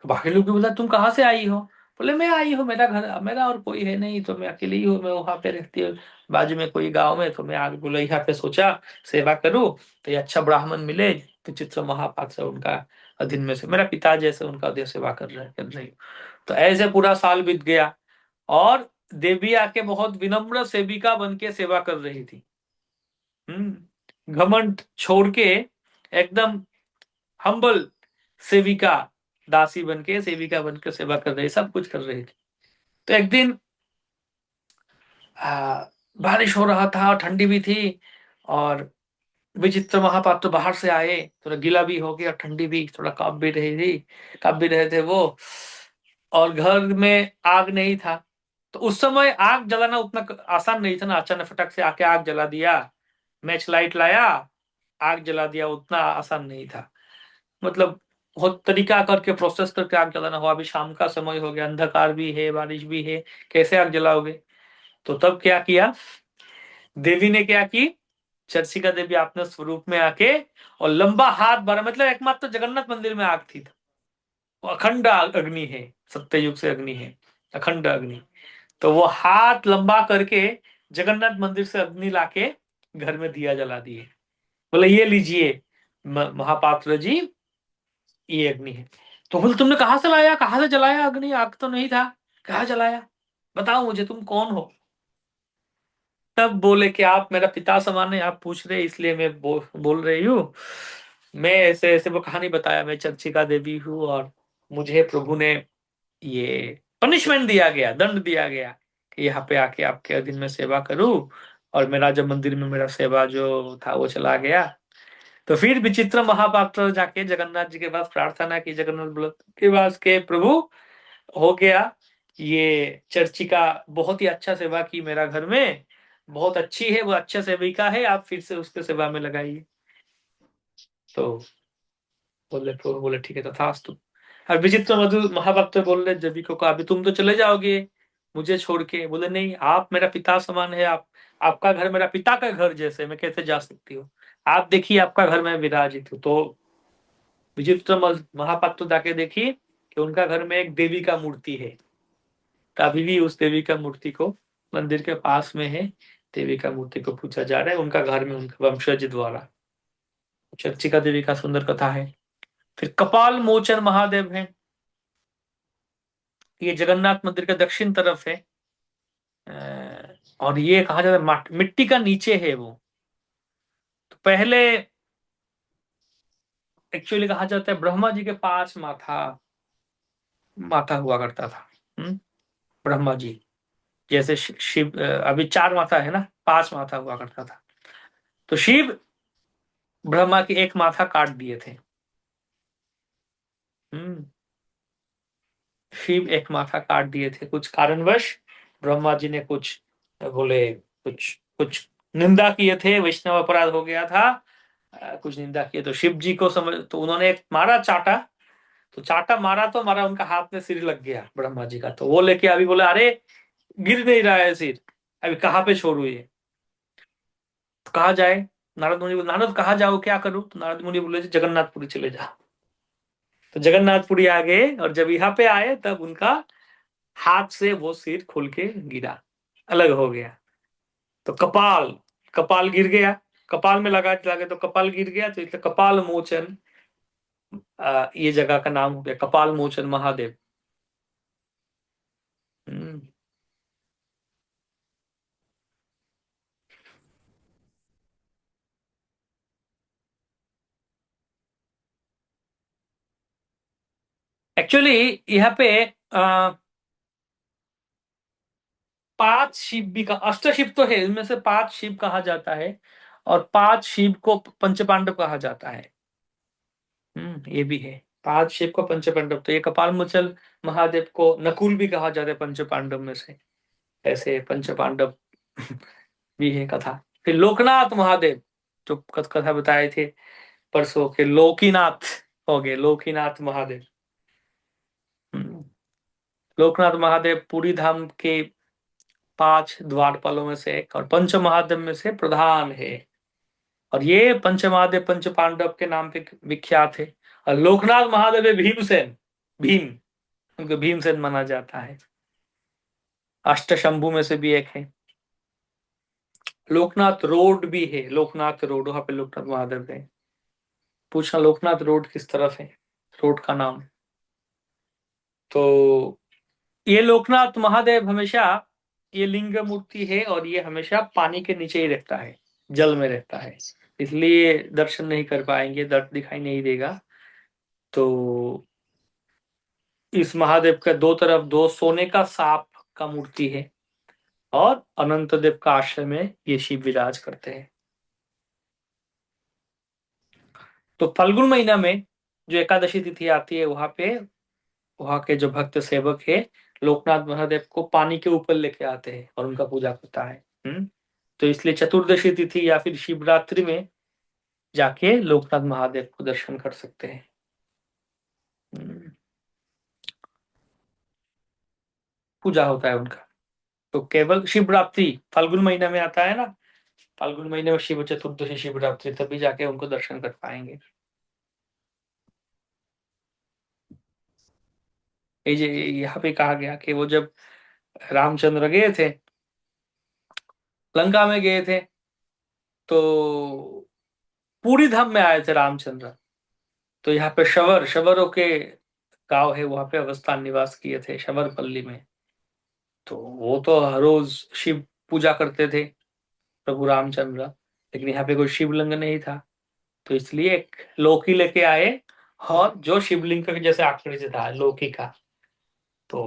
तो बाकी लोग भी बोला तुम कहाँ से आई हो, बोले मैं आई हूँ, मेरा घर मेरा और कोई है नहीं, तो मैं अकेली ही हूँ, मैं वहां पे रहती हूँ, बाजू में कोई गांव में, तो मैं आगे बोला यहाँ पे सोचा सेवा करूं, तो ये अच्छा ब्राह्मण मिले, विचित्र महापात्र उनका अधीन में से, मेरा पिता जैसे उनका अधीन सेवा कर रही हूँ। तो ऐसे पूरा साल बीत गया, और देवी आके बहुत विनम्र सेविका बन के सेवा कर रही थी। घमंड छोड़ के एकदम हम्बल सेविका, दासी बन के सेविका बन के सेवा कर रही, सब कुछ कर रही थी। तो एक दिन बारिश हो रहा था, ठंडी भी थी, और विचित्र महापात्र बाहर से आए, थोड़ा गीला भी हो गया, ठंडी भी, थोड़ा कांप भी रही थी, कांप भी रहे थे वो, और घर में आग नहीं था। तो उस समय आग जलाना उतना आसान नहीं था ना, अचानक फटक से आके आग जला दिया, मैच लाइट लाया, आग जला दिया, उतना आसान नहीं था। मतलब बहुत तरीका करके प्रोसेस करके आग जलाना हो। अभी शाम का समय हो गया, अंधकार भी है, बारिश भी है, कैसे आग जलाओगे? तो तब क्या किया देवी ने, क्या की, चर्चिका देवी अपने स्वरूप में आके, और लंबा हाथ भरा, मतलब एकमात्र जगन्नाथ मंदिर में आग थी, वो अखंड अग्नि है, सत्ययुग से अग्नि है, अखंड अग्नि। तो वो हाथ लंबा करके जगन्नाथ मंदिर से अग्नि लाके घर में दिया जला दिए, बोले ये लीजिए महापात्र जी, ये अग्नि है। तो बोले तुमने कहाँ से लाया, कहाँ से जलाया अग्नि, आग तो नहीं था, कहाँ जलाया, बताओ मुझे, तुम कौन हो? तब बोले कि आप मेरा पिता समान है, आप पूछ रहे इसलिए मैं बोल रही हूँ। मैं ऐसे ऐसे वो कहानी बताया, मैं चर्चिका देवी हूँ, और मुझे प्रभु ने ये पनिशमेंट दिया गया, दंड दिया गया कि यहाँ पे आके आपके अधीन में सेवा करूँ, और मेरा जब मंदिर में मेरा सेवा जो था वो चला गया। तो फिर विचित्र महापात्र जाके जगन्नाथ जी के पास प्रार्थना की, जगन्नाथ बल के पास के प्रभु, हो गया, ये चर्चिका बहुत ही अच्छा सेवा की मेरा घर में, बहुत अच्छी है, वो अच्छा सेविका है, आप फिर से उसके सेवा में लगाइए। तो बोले प्रभु, बोले ठीक है तथास्तु। अब विचित्र मधु महाभक्त बोल रहे देवी को, अभी तुम तो चले जाओगे मुझे छोड़ के? बोले नहीं, आप मेरा पिता समान है, आप, आपका घर मेरा पिता का घर जैसे, मैं कैसे जा सकती हूँ? आप देखिए आपका घर में विराजित हूँ। तो विचित्र महापात्र जाके देखिए कि उनका घर में एक देवी का मूर्ति है, तो अभी भी उस देवी का मूर्ति को मंदिर के पास में है, देवी का मूर्ति को पूछा जा रहा है उनका घर में, उनके वंशज द्वारा। चर्चिका देवी का सुंदर कथा है। फिर कपाल मोचन महादेव है, ये जगन्नाथ मंदिर के दक्षिण तरफ है, और ये कहा जाता है मिट्टी का नीचे है वो। तो पहले एक्चुअली कहा जाता है ब्रह्मा जी के पांच माथा माथा हुआ करता था। ब्रह्मा जी जैसे शिव, अभी चार माथा है ना, पांच माथा हुआ करता था। तो शिव ब्रह्मा की एक माथा काट दिए थे। हम्म शिव एक माथा काट दिए थे कुछ कारणवश, ब्रह्मा जी ने कुछ बोले, कुछ कुछ निंदा किए थे, वैष्णव अपराध हो गया था, कुछ निंदा किए, तो शिव जी को समझ, तो उन्होंने एक मारा चाटा, तो चाटा मारा तो मारा, उनका हाथ में सिर लग गया ब्रह्मा जी का। तो वो लेके अभी बोले अरे गिर नहीं रहा है सिर, अभी कहाँ पे छोड़ू ये, तो कहाँ जाए? नारद मुनि बोले, नारद कहाँ जाओ, क्या करूं? तो नारद मुनि बोले जगन्नाथपुरी चले जाओ। तो जगन्नाथपुरी आ गए, और जब यहाँ पे आए तब उनका हाथ से वो सिर खुल के गिरा, अलग हो गया। तो कपाल, कपाल गिर गया, कपाल में लगा लगे तो कपाल गिर गया, तो इसलिए कपाल मोचन, ये जगह का नाम हो गया कपाल मोचन महादेव। एक्चुअली यहाँ पे आ, पांच शिव भी का, अष्ट शिव तो है, इनमें से पांच शिव कहा जाता है, और पांच शिव को पंच पांडव कहा जाता है। ये भी है, पांच शिव को पंच पांडव, तो ये कपाल मुचल महादेव को नकुल भी कहा जाता है पंच पांडव में से, ऐसे पंच पांडव भी है कथा। फिर लोकनाथ महादेव, जो कथा बताए थे परसों के, लोकीनाथ हो गए, लोकीनाथ महादेव। हम्म, लोकनाथ महादेव पूरी धाम के पांच द्वारपालों में से एक, और पंच महादेव में से प्रधान है, और ये पंच महादेव पंच पांडव के नाम पे विख्यात है। और लोकनाथ महादेव है भीमसेन, भीम, उनको भीमसेन माना जाता है, अष्ट शंभु में से भी एक है। लोकनाथ रोड भी है, लोकनाथ रोड, वहां पे लोकनाथ महादेव है। पूछना लोकनाथ रोड किस तरफ है, रोड का नाम। तो ये लोकनाथ महादेव हमेशा, ये लिंग मूर्ति है और ये हमेशा पानी के नीचे ही रहता है, जल में रहता है, इसलिए दर्शन नहीं कर पाएंगे, दर्द दिखाई नहीं देगा। तो इस महादेव का दो तरफ दो सोने का सांप का मूर्ति है, और अनंत देव का आश्रम में ये शिव विराज करते हैं। तो फाल्गुन महीना में जो एकादशी तिथि आती है, वहां पे वहां के जो भक्त सेवक है, लोकनाथ महादेव को पानी के ऊपर लेके आते हैं और उनका पूजा करता है। तो इसलिए चतुर्दशी तिथि या फिर शिवरात्रि में जाके लोकनाथ महादेव को दर्शन कर सकते हैं। हम्म, पूजा होता है उनका। तो केवल शिवरात्रि फाल्गुन महीना में आता है ना, फाल्गुन महीने में शिव चतुर्दशी शिवरात्रि, तभी जाके उनको दर्शन कर पाएंगे। ये यहाँ पे कहा गया कि वो जब रामचंद्र गए थे, लंका में गए थे, तो पूरी धाम में आए थे रामचंद्र। तो यहाँ पे शवरों के गांव है, वहां पे अवस्थान निवास किए थे शबरपल्ली में। तो वो तो हर रोज शिव पूजा करते थे प्रभु रामचंद्र, लेकिन यहाँ पे कोई शिवलिंग नहीं था, तो इसलिए एक लौकी लेके आए, और जो शिवलिंग के जैसे आकृति था लौकी का। तो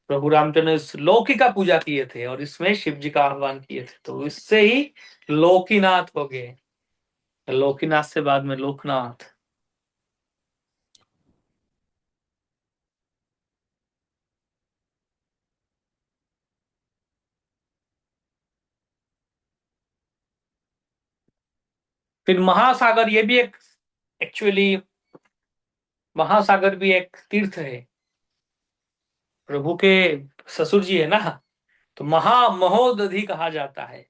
प्रभु रामचंद्र ने इस लौकी का पूजा किए थे और इसमें शिव जी का आह्वान किए थे, तो इससे ही लौकीनाथ हो गए। लौकीनाथ से बाद में लोकनाथ। फिर महासागर, ये भी एक, एक्चुअली महासागर भी एक तीर्थ है। प्रभु के ससुर जी है ना, तो महोदधि कहा जाता है।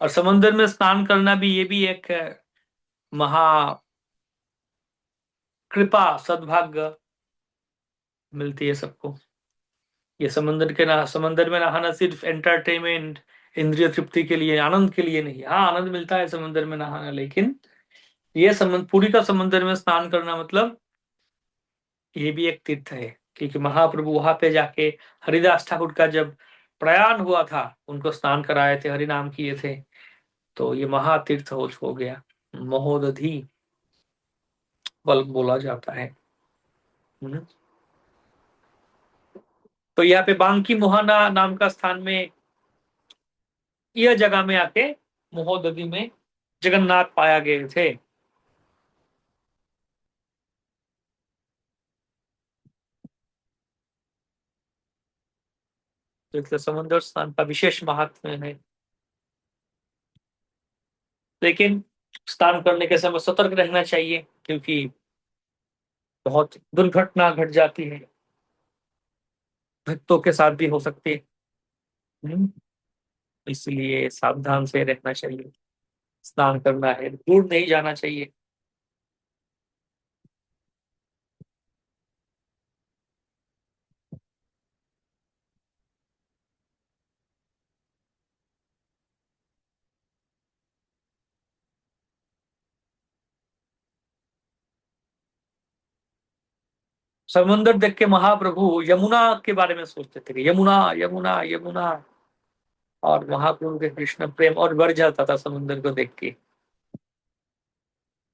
और समुद्र में स्नान करना भी, ये भी एक महा कृपा सद्भाग्य मिलती है सबको। ये समंदर में नहाना सिर्फ एंटरटेनमेंट, इंद्रिय तृप्ति के लिए, आनंद के लिए नहीं। हाँ, आनंद मिलता है समंदर में नहाना, लेकिन ये पुरी का समंदर में स्नान करना मतलब ये भी एक तीर्थ है। क्योंकि महाप्रभु वहां पे जाके हरिदास ठाकुर का जब प्रयाण हुआ था, उनको स्नान कराए थे, हरि नाम किए थे, तो ये महातीर्थ हो गया। महोदधि बल बोला जाता है। हम्म। तो यहाँ पे बांकी मुहाना नाम का स्थान में, यह जगह में आके महोदधि में जगन्नाथ पाया गए थे। तो इसलिए समुद्र स्नान का विशेष महात्म्य है। लेकिन स्नान करने के समय सतर्क रहना चाहिए, क्योंकि बहुत दुर्घटना घट जाती है, भक्तों के साथ भी हो सकती है। हम्म, इसलिए सावधान से रहना चाहिए। स्नान करना है, दूर नहीं जाना चाहिए। समुंदर देख के महाप्रभु यमुना के बारे में सोचते थे कि यमुना यमुना यमुना, और महाप्रभु के कृष्ण प्रेम और बढ़ जाता था समुंदर को देख के।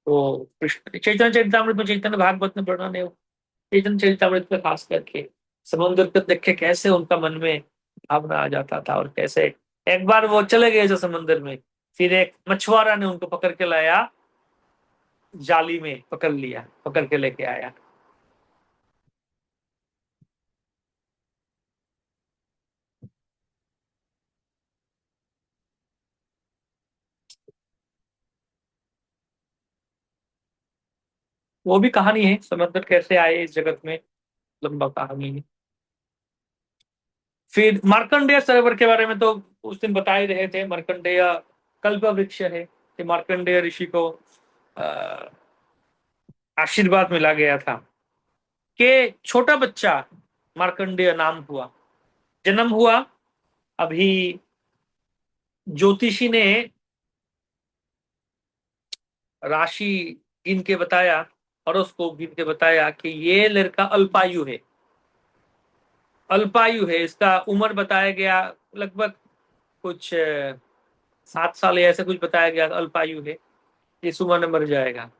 तो कृष्ण चैतन्य चरितमृत में, चैतन्य भागवत में वर्णन है, चैतन्य चरितमृत में खास करके समुद्र को देख के कैसे उनका मन में भावना आ जाता था, और कैसे एक बार वो चले गए थे समुद्र में, फिर एक मछुआरा ने उनको पकड़ के लाया, जाली में पकड़ लिया, पकड़ के लेके आया। वो भी कहानी है, समुद्र कैसे आए इस जगत में, लंबा कहानी है। फिर मार्कंडेय सरोवर के बारे में तो उस दिन बता ही रहे थे। मार्कंडेय कल्प वृक्ष है, कि मार्कंडेय ऋषि को अ, आशीर्वाद मिला गया था कि छोटा बच्चा मार्कंडेय नाम हुआ, जन्म हुआ। अभी ज्योतिषी ने राशि गिन के बताया, हॉरोस्कोप गिन के बताया कि ये लड़का अल्पायु है, अल्पायु है। इसका उम्र बताया गया लगभग कुछ 7 साल या ऐसे कुछ बताया गया, अल्पायु है, इस उम्र में मर जाएगा।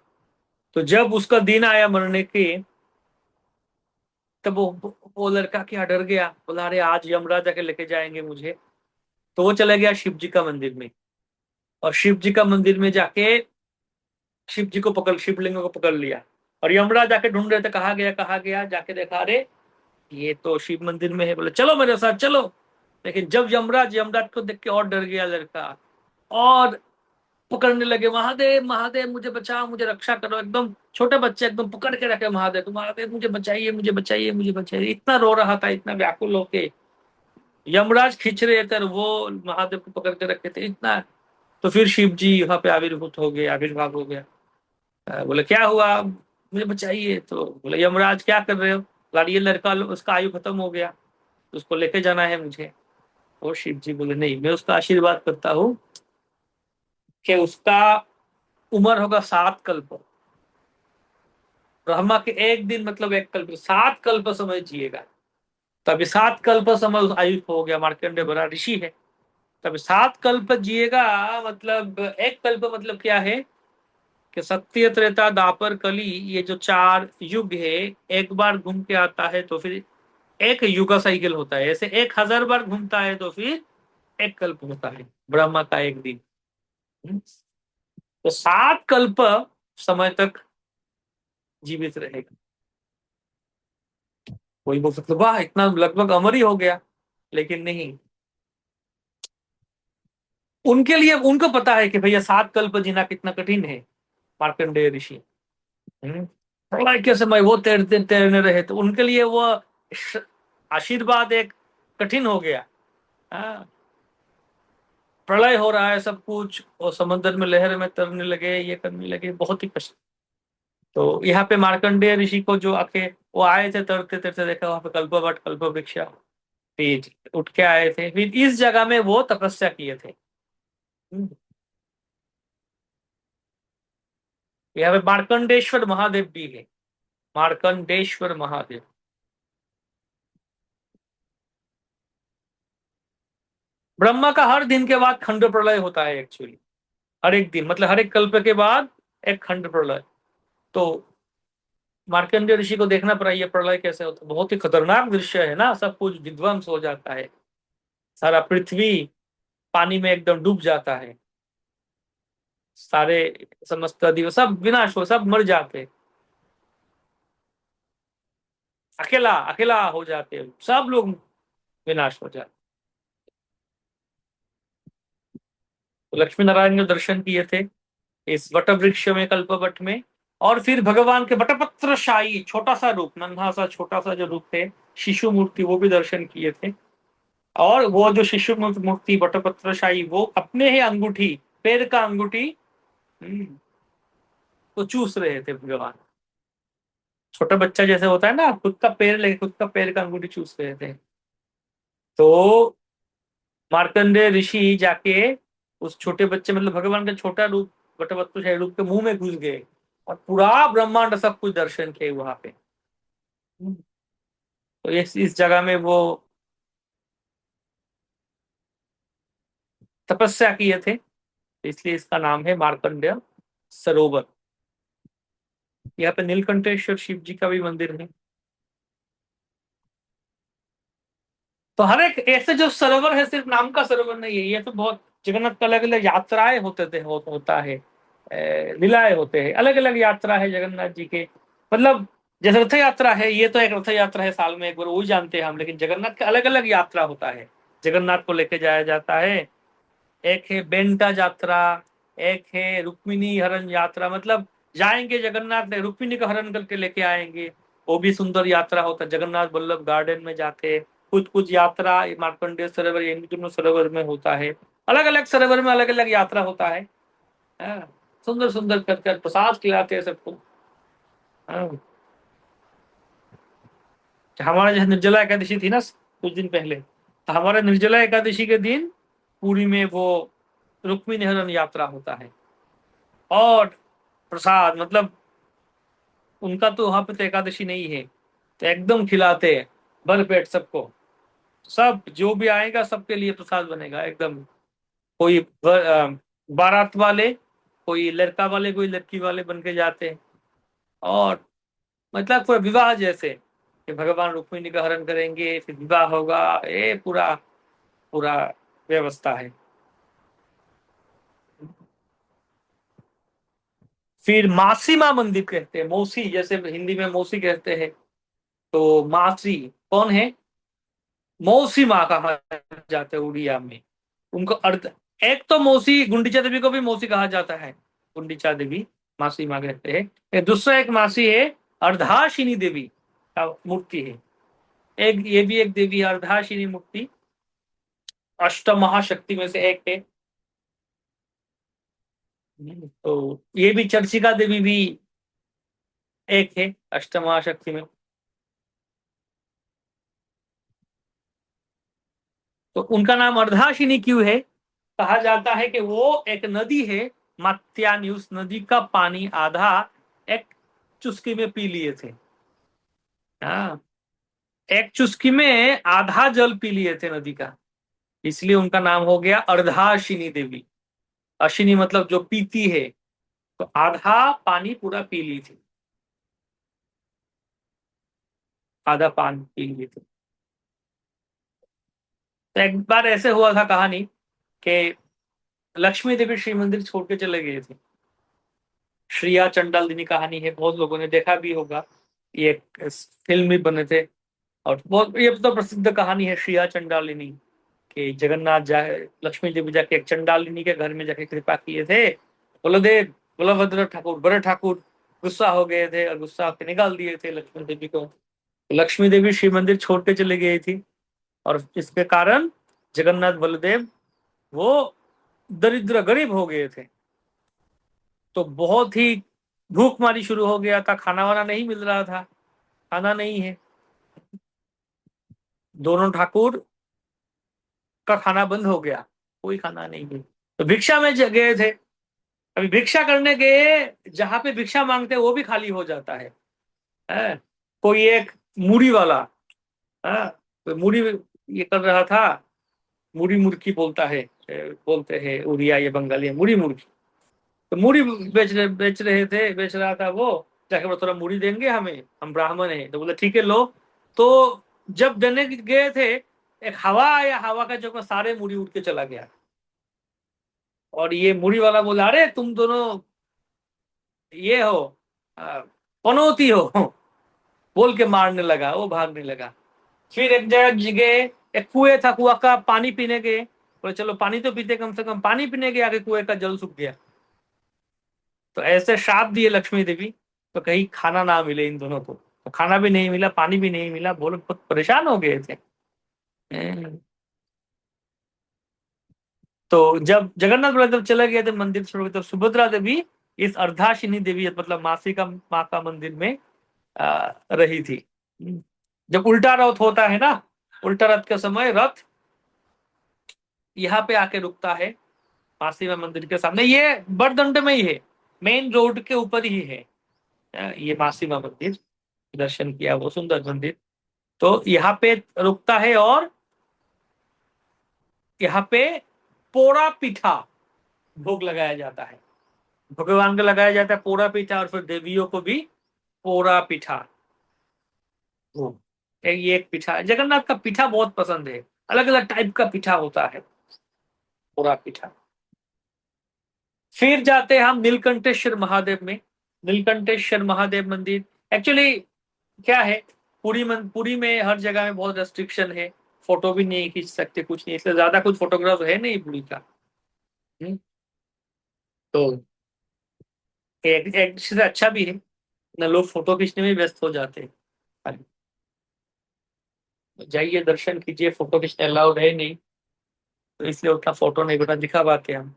तो जब उसका दिन आया मरने के, तब वो लड़का क्या डर गया, बोला अरे आज यमराज आके लेके जाएंगे मुझे। तो वो चला गया शिव जी का मंदिर में, और शिव जी का मंदिर में जाके शिव जी को पकड़, शिवलिंग को पकड़ लिया। और यमराज जाके ढूंढ रहे थे कहाँ गया, जाके देखा अरे ये तो शिव मंदिर में है, बोले चलो मेरे साथ चलो। लेकिन जब यमराज को देख के और डर गया लड़का, और पकड़ने लगे, महादेव महादेव मुझे बचाओ, मुझे रक्षा करो। एकदम छोटे बच्चे एकदम पकड़ के रखे महादेव को, महादेव मुझे बचाइए, मुझे बचाइए, मुझे बचाइए। इतना रो रहा था, इतना व्याकुल होके। यमराज खींच रहे थे और वो महादेव को पकड़ के रखे थे इतना। तो फिर शिव जी वहां पे आविर्भूत हो गए, आविर्भाव हो गया। बोले क्या हुआ, मुझे बचाइए। तो बोले यमराज क्या कर रहे हो, बोला ये लड़का, उसका आयु खत्म हो गया, तो उसको लेके जाना है मुझे। और शिव जी बोले नहीं, मैं उसका आशीर्वाद करता हूँ कि उसका उम्र होगा 7 कल्प। ब्रह्मा के एक दिन मतलब एक कल्प, 7 कल्प समय जिएगा। तभी 7 कल्प समय उस आयु हो गया, मार्कंडेय बड़ा ऋषि है। तभी 7 कल्प जिएगा। मतलब एक कल्प मतलब क्या है कि सत्य त्रेता दापर कली, ये जो 4 युग है, एक बार घूम के आता है तो फिर एक युग का साइकिल होता है। ऐसे 1000 बार घूमता है तो फिर एक कल्प होता है, ब्रह्मा का एक दिन। तो 7 कल्प समय तक जीवित रहेगा। कोई बोल सकते वाह इतना लगभग अमर ही हो गया, लेकिन नहीं। उनके लिए, उनको पता है कि भैया 7 कल्प जीना कितना कठिन है। मार्कंडेय ऋषि हम्म, प्रलय के समय वो तैरते तैरने रहे, तो उनके लिए वो श- आशीर्वाद एक कठिन हो गया। हाँ, प्रलय हो रहा है सब कुछ, और समंदर में लहर में तैरने लगे, ये करने लगे, बहुत ही कष्ट। तो यहाँ पे मार्कंडेय ऋषि को जो आके वो आए थे, तैरते तैरते देखा वहां पे कल्पवट कल्प वृक्ष, फिर उठ के आए थे, फिर इस जगह में वो तपस्या किए थे। यहाँ पे मार्कंडेश्वर महादेव भी है, मार्कंडेश्वर महादेव। ब्रह्मा का हर दिन के बाद खंड प्रलय होता है एक्चुअली, हर एक दिन मतलब हर एक कल्प के बाद एक खंड प्रलय। तो मार्कंडेय ऋषि को देखना पड़ा ये प्रलय कैसे होता है, बहुत ही खतरनाक दृश्य है ना, सब कुछ विध्वंस हो जाता है, सारा पृथ्वी पानी में एकदम डूब जाता है, सारे समस्त दिवस सब विनाश हो, सब मर जाते हैं, अकेला अकेला हो जाते हैं, सब लोग विनाश हो जाते। तो लक्ष्मी नारायण ने दर्शन किए थे इस वट वृक्ष में, कल्प वट में। और फिर भगवान के वटपत्रशाही छोटा सा रूप, नन्हा सा छोटा सा जो रूप थे, शिशु मूर्ति, वो भी दर्शन किए थे। और वो जो शिशु मूर्ति वटपत्रशाही, वो अपने ही अंगूठी, पैर का अंगूठी हम्म, तो चूस रहे थे भगवान। छोटा बच्चा जैसे होता है ना, खुद का पैर लेके खुद का पैर का अंगूठी चूस रहे थे। तो मार्कंडेय ऋषि जाके उस छोटे बच्चे मतलब भगवान का छोटा रूप, वटपत्रशाही रूप के मुंह में घुस गए, और पूरा ब्रह्मांड सब कुछ दर्शन किए वहां पे। तो इस जगह में वो तपस्या किए थे, इसलिए इसका नाम है मार्कंडेय सरोवर। यहाँ पे नीलकंठेश्वर शिव जी का भी मंदिर है। तो हर एक ऐसे जो सरोवर है सिर्फ नाम का सरोवर नहीं है, ये तो बहुत जगन्नाथ का अलग अलग यात्राएं होते थे, होता है, लीलाएं होते हैं, अलग अलग यात्रा है जगन्नाथ जी के। मतलब जैसे रथ यात्रा है, ये तो एक रथ यात्रा है साल में एक बार, वो ही जानते हैं हम, लेकिन जगन्नाथ का अलग अलग यात्रा होता है, जगन्नाथ को लेके जाया जाता है। एक है बेंटा यात्रा, एक है रुक्मिणी हरण यात्रा, मतलब जाएंगे जगन्नाथ में रुक्मिणी का हरण करके लेके आएंगे, वो भी सुंदर यात्रा होता है, जगन्नाथ वल्लभ गार्डन में जाते हैं। कुछ कुछ यात्रा मार्कंडेय सरोवर, इन दोनों सरोवर में होता है, अलग अलग सरोवर में अलग अलग यात्रा होता है। हाँ, सुंदर सुंदर कर कर प्रसाद खिलाते हैं सबको। हाँ, हमारे जैसे निर्जला एकादशी थी ना कुछ दिन पहले, तो हमारे निर्जला एकादशी के दिन पुरी में वो रुक्मिणी हरण यात्रा होता है। और प्रसाद मतलब उनका तो वहां पे तो एकादशी नहीं है, तो एकदम खिलाते हैं भर पेट सबको। सब जो भी आएगा सबके लिए प्रसाद बनेगा एकदम। कोई बारात वाले, कोई लड़का वाले, कोई लड़की वाले बन के जाते हैं। और मतलब पूरा विवाह जैसे कि भगवान रुक्मिणी का हरण करेंगे, फिर विवाह होगा, ये पूरा पूरा व्यवस्था है। फिर मासी माँ मंदिर कहते हैं, मौसी जैसे हिंदी में मौसी कहते हैं, तो मासी कौन है? मौसी माँ कहा जाता है उड़िया में। उनको अर्थ, एक तो मौसी गुंडीचा देवी को भी मौसी कहा जाता है, गुंडीचा देवी मासी माँ कहते हैं। दूसरा एक मासी है, अर्धाशिनी देवी का मूर्ति है। एक ये भी एक देवी है, अर्धाशिनी मूर्ति, अष्ट महाशक्ति में से एक है। तो ये भी चर्चिका देवी भी एक है अष्ट महाशक्ति में। तो उनका नाम अर्धाशिनी क्यों है? कहा जाता है कि वो एक नदी है मात्यानी, उस नदी का पानी आधा एक चुस्की में पी लिए थे। हाँ, एक चुस्की में आधा जल पी लिए थे नदी का, इसलिए उनका नाम हो गया अर्धाशिनी देवी। अशिनी मतलब जो पीती है, तो आधा पानी पूरा पी ली थी, आधा पानी पी लिए थे। तो एक बार ऐसे हुआ था कहानी कि लक्ष्मी देवी श्री मंदिर छोड़ के चले गए थे। श्रिया चंडालिनी कहानी है, बहुत लोगों ने देखा भी होगा, ये फिल्म भी बने थे। और बहुत ये तो प्रसिद्ध कहानी है श्रिया चंडालिनी, कि जगन्नाथ जाए, लक्ष्मी देवी जाके एक चंडालिनी के घर में जाके कृपा किए थे। बलदेव, बलभद्र ठाकुर, बड़े ठाकुर गुस्सा हो गए थे और गुस्सा होकर निकाल दिए थे लक्ष्मी देवी को। लक्ष्मी देवी शिव मंदिर छोड़ के चली गई थी, और इसके कारण जगन्नाथ बलदेव वो दरिद्र गरीब हो गए थे। तो बहुत ही भूखमारी शुरू हो गया था, खाना वाना नहीं मिल रहा था, खाना नहीं है। दोनों ठाकुर का खाना बंद हो गया, कोई खाना नहीं है। तो भिक्षा में गए थे। अभी भिक्षा करने गए, जहां पे भिक्षा मांगते वो भी खाली हो जाता है? कोई एक मूढ़ी वाला, है तो मूढ़ी ये कर रहा था, मूढ़ी मुर्खी बोलता है, बोलते हैं उड़िया या बंगाली, मूढ़ी मुर्खी। तो मूढ़ी बेच रहा था वो। जाके बोला थोड़ा मूढ़ी देंगे हमें, हम ब्राह्मण हैं। तो बोले ठीक है लो। तो जब देने गए थे, एक हवा आया, हवा का जो सारे मूढ़ी उठ के चला गया। और ये मूढ़ी वाला बोला अरे तुम दोनों ये हो, अ, पनौती हो, बोल के मारने लगा, वो भागने लगा। फिर एक जगह एक कुएं था, कुआ का पानी पीने गए, बोले चलो पानी तो पीते, कम से कम पानी पीने गए, आगे कुएं का जल सूख गया। तो ऐसे श्राप दिए लक्ष्मी देवी, तो कहीं खाना ना मिले इन दोनों को। तो खाना भी नहीं मिला, पानी भी नहीं मिला, बोलो बहुत परेशान हो गए थे। हम्म। तो जब जगन्नाथ बलदेव चले गए थे मंदिर छोड़ के, तो सुभद्रा देवी इस अर्धाशिनी देवी मतलब मासी का माँ का मंदिर में रही थी। जब उल्टा रथ होता है ना, उल्टा रथ के समय रथ यहाँ पे आके रुकता है, मासी माँ मंदिर के सामने, ये बड़दंड में ही है, मेन रोड के ऊपर ही है। ये मासी माँ मंदिर, दर्शन किया वो सुंदर मंदिर। तो यहाँ पे रुकता है, और यहाँ पे पोड़ा पिठा भोग लगाया जाता है। भगवान को लगाया जाता है पोड़ा पिठा, और फिर देवियों को भी पोड़ा पिठा भोग। ये एक पिठा, जगन्नाथ का पिठा बहुत पसंद है, अलग अलग टाइप का पिठा होता है, पोड़ा पिठा। फिर जाते हैं हम नीलकंठेश्वर महादेव में। नीलकंठेश्वर महादेव मंदिर एक्चुअली क्या है, पुरी में हर जगह में बहुत रेस्ट्रिक्शन है, फोटो भी नहीं खींच सकते, कुछ नहीं, इसलिए ज्यादा कुछ फोटोग्राफ है नहीं पुरी का। हम्म, तो एक से अच्छा भी है ना, लोग फोटो खींचने में व्यस्त हो जाते हैं। जाइए दर्शन कीजिए, फोटो खींचने अलाउड है नहीं, तो इसलिए उतना फोटो नहीं बता दिखा पाते हम।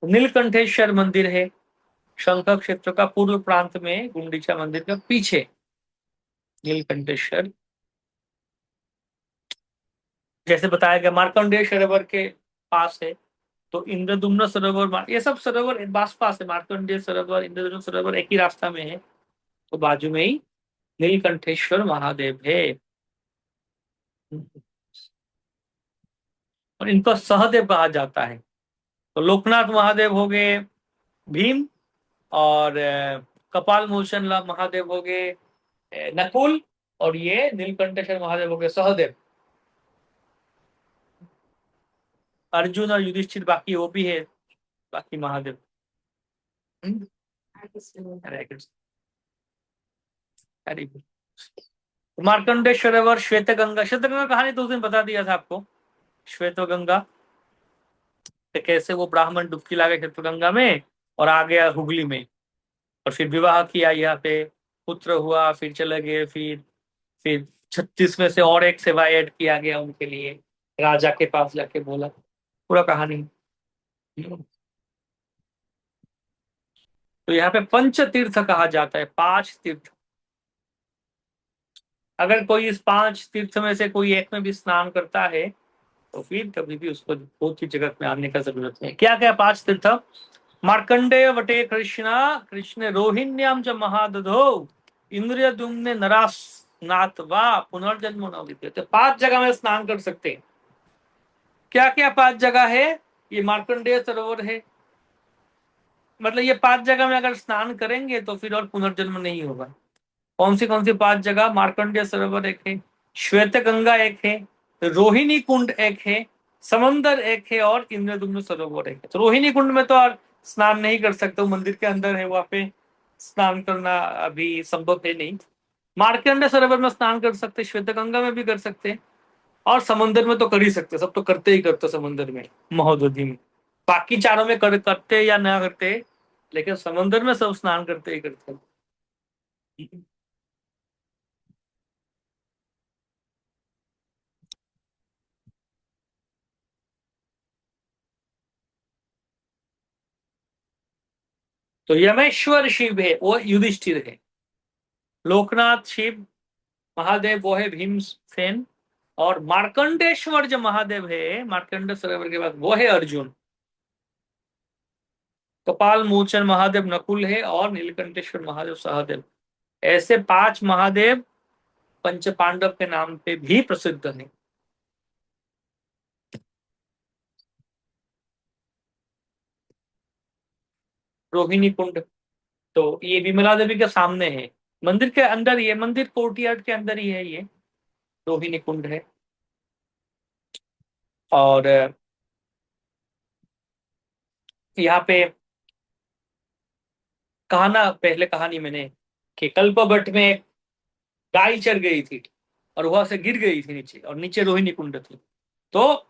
नीलकंठेश्वर मंदिर है, शंख क्षेत्र का पूर्व प्रांत में, गुंडीचा मंदिर का पीछे नीलकंठेश्वर। जैसे बताया गया मार्कंडेय सरोवर के पास है। तो इंद्रदुम्न सरोवर, ये सब सरोवर पास पास है, मार्कंडेय सरोवर, इंद्रदुम्न सरोवर एक ही रास्ता में है। तो बाजू में ही नीलकंठेश्वर महादेव है। और इनको सहदेव कहा जाता है। तो लोकनाथ महादेव हो गए भीम, और कपाल मोचन महादेव हो गए नकुल, और ये नीलकंठेश्वर महादेव हो गए सहदेव। अर्जुन और युधिष्ठिर बाकी वो भी है, बाकी महादेव। हम्म, हरे कृष्ण, हरे कृष्ण। मार्कंडेय सरोवर, श्वेत गंगा, श्वेत गंगा कहानी तो उस दिन बता दिया था आपको। श्वेत गंगा तो कैसे वो ब्राह्मण डुबकी लगा श्वेत गंगा में और आ गया हुगली में, और फिर विवाह किया यहाँ पे, पुत्र हुआ, फिर चले गए, फिर 36 में से और एक सेवा ऐड किया गया उनके लिए, राजा के पास जाके बोला, पूरा कहानी। तो यहाँ पे पंच तीर्थ कहा जाता है, 5 तीर्थ। अगर कोई इस 5 तीर्थ में से कोई एक में भी स्नान करता है तो फिर कभी भी उसको बहुत ही जगत में आने का जरूरत नहीं। क्या क्या 5 तीर्थ? मार्कंडेय वटे कृष्णा, कृष्ण रोहिण्याम च महादधो, इंद्रिय दुम्ने नरास नाथ वा पुनर्जन्म न विद्यते। तो 5 जगह में स्नान कर सकते हैं। क्या क्या 5 जगह है? ये मार्कंडेय सरोवर है, मतलब ये 5 जगह में अगर स्नान करेंगे तो फिर और पुनर्जन्म नहीं होगा। कौन सी 5 जगह? मार्कंडेय सरोवर एक है, श्वेत गंगा एक है, रोहिणी कुंड एक है, समंदर एक है, और इंद्रदुम्न सरोवर एक है। तो रोहिणी कुंड में तो और स्नान नहीं कर सकते, वो मंदिर के अंदर है, वहां पे स्नान करना अभी संभव है नहीं। मार्कंडेय सरोवर में स्नान कर सकते, श्वेत गंगा में भी कर सकते, और समुद्र में तो कर ही सकते, सब तो करते ही करते समुद्र में, महोदधि में। बाकी चारों में करते या ना करते, लेकिन समुद्र में सब स्नान करते ही करते। तो यमेश्वर शिव है, वो युधिष्ठिर है। लोकनाथ शिव महादेव वो है भीमसेन। और मार्कंडेश्वर जो महादेव है, मार्कंड सरोवर के बाद, वो है अर्जुन। कपाल मोचन महादेव नकुल है, और नीलकंठेश्वर महादेव सहदेव। ऐसे 5 महादेव पंच पांडव के नाम पे भी प्रसिद्ध है। रोहिणी कुंड तो ये विमला देवी के सामने है, मंदिर के अंदर ही है, मंदिर कोर्टयार्ड के अंदर ही है ये रोहिणी कुंड है। और यहाँ पे कहाना, पहले कहानी मैंने कि कल्पवट में एक गाय चढ़ गई थी और वहां से गिर गई थी नीचे, और नीचे रोहिणी कुंड थी। तो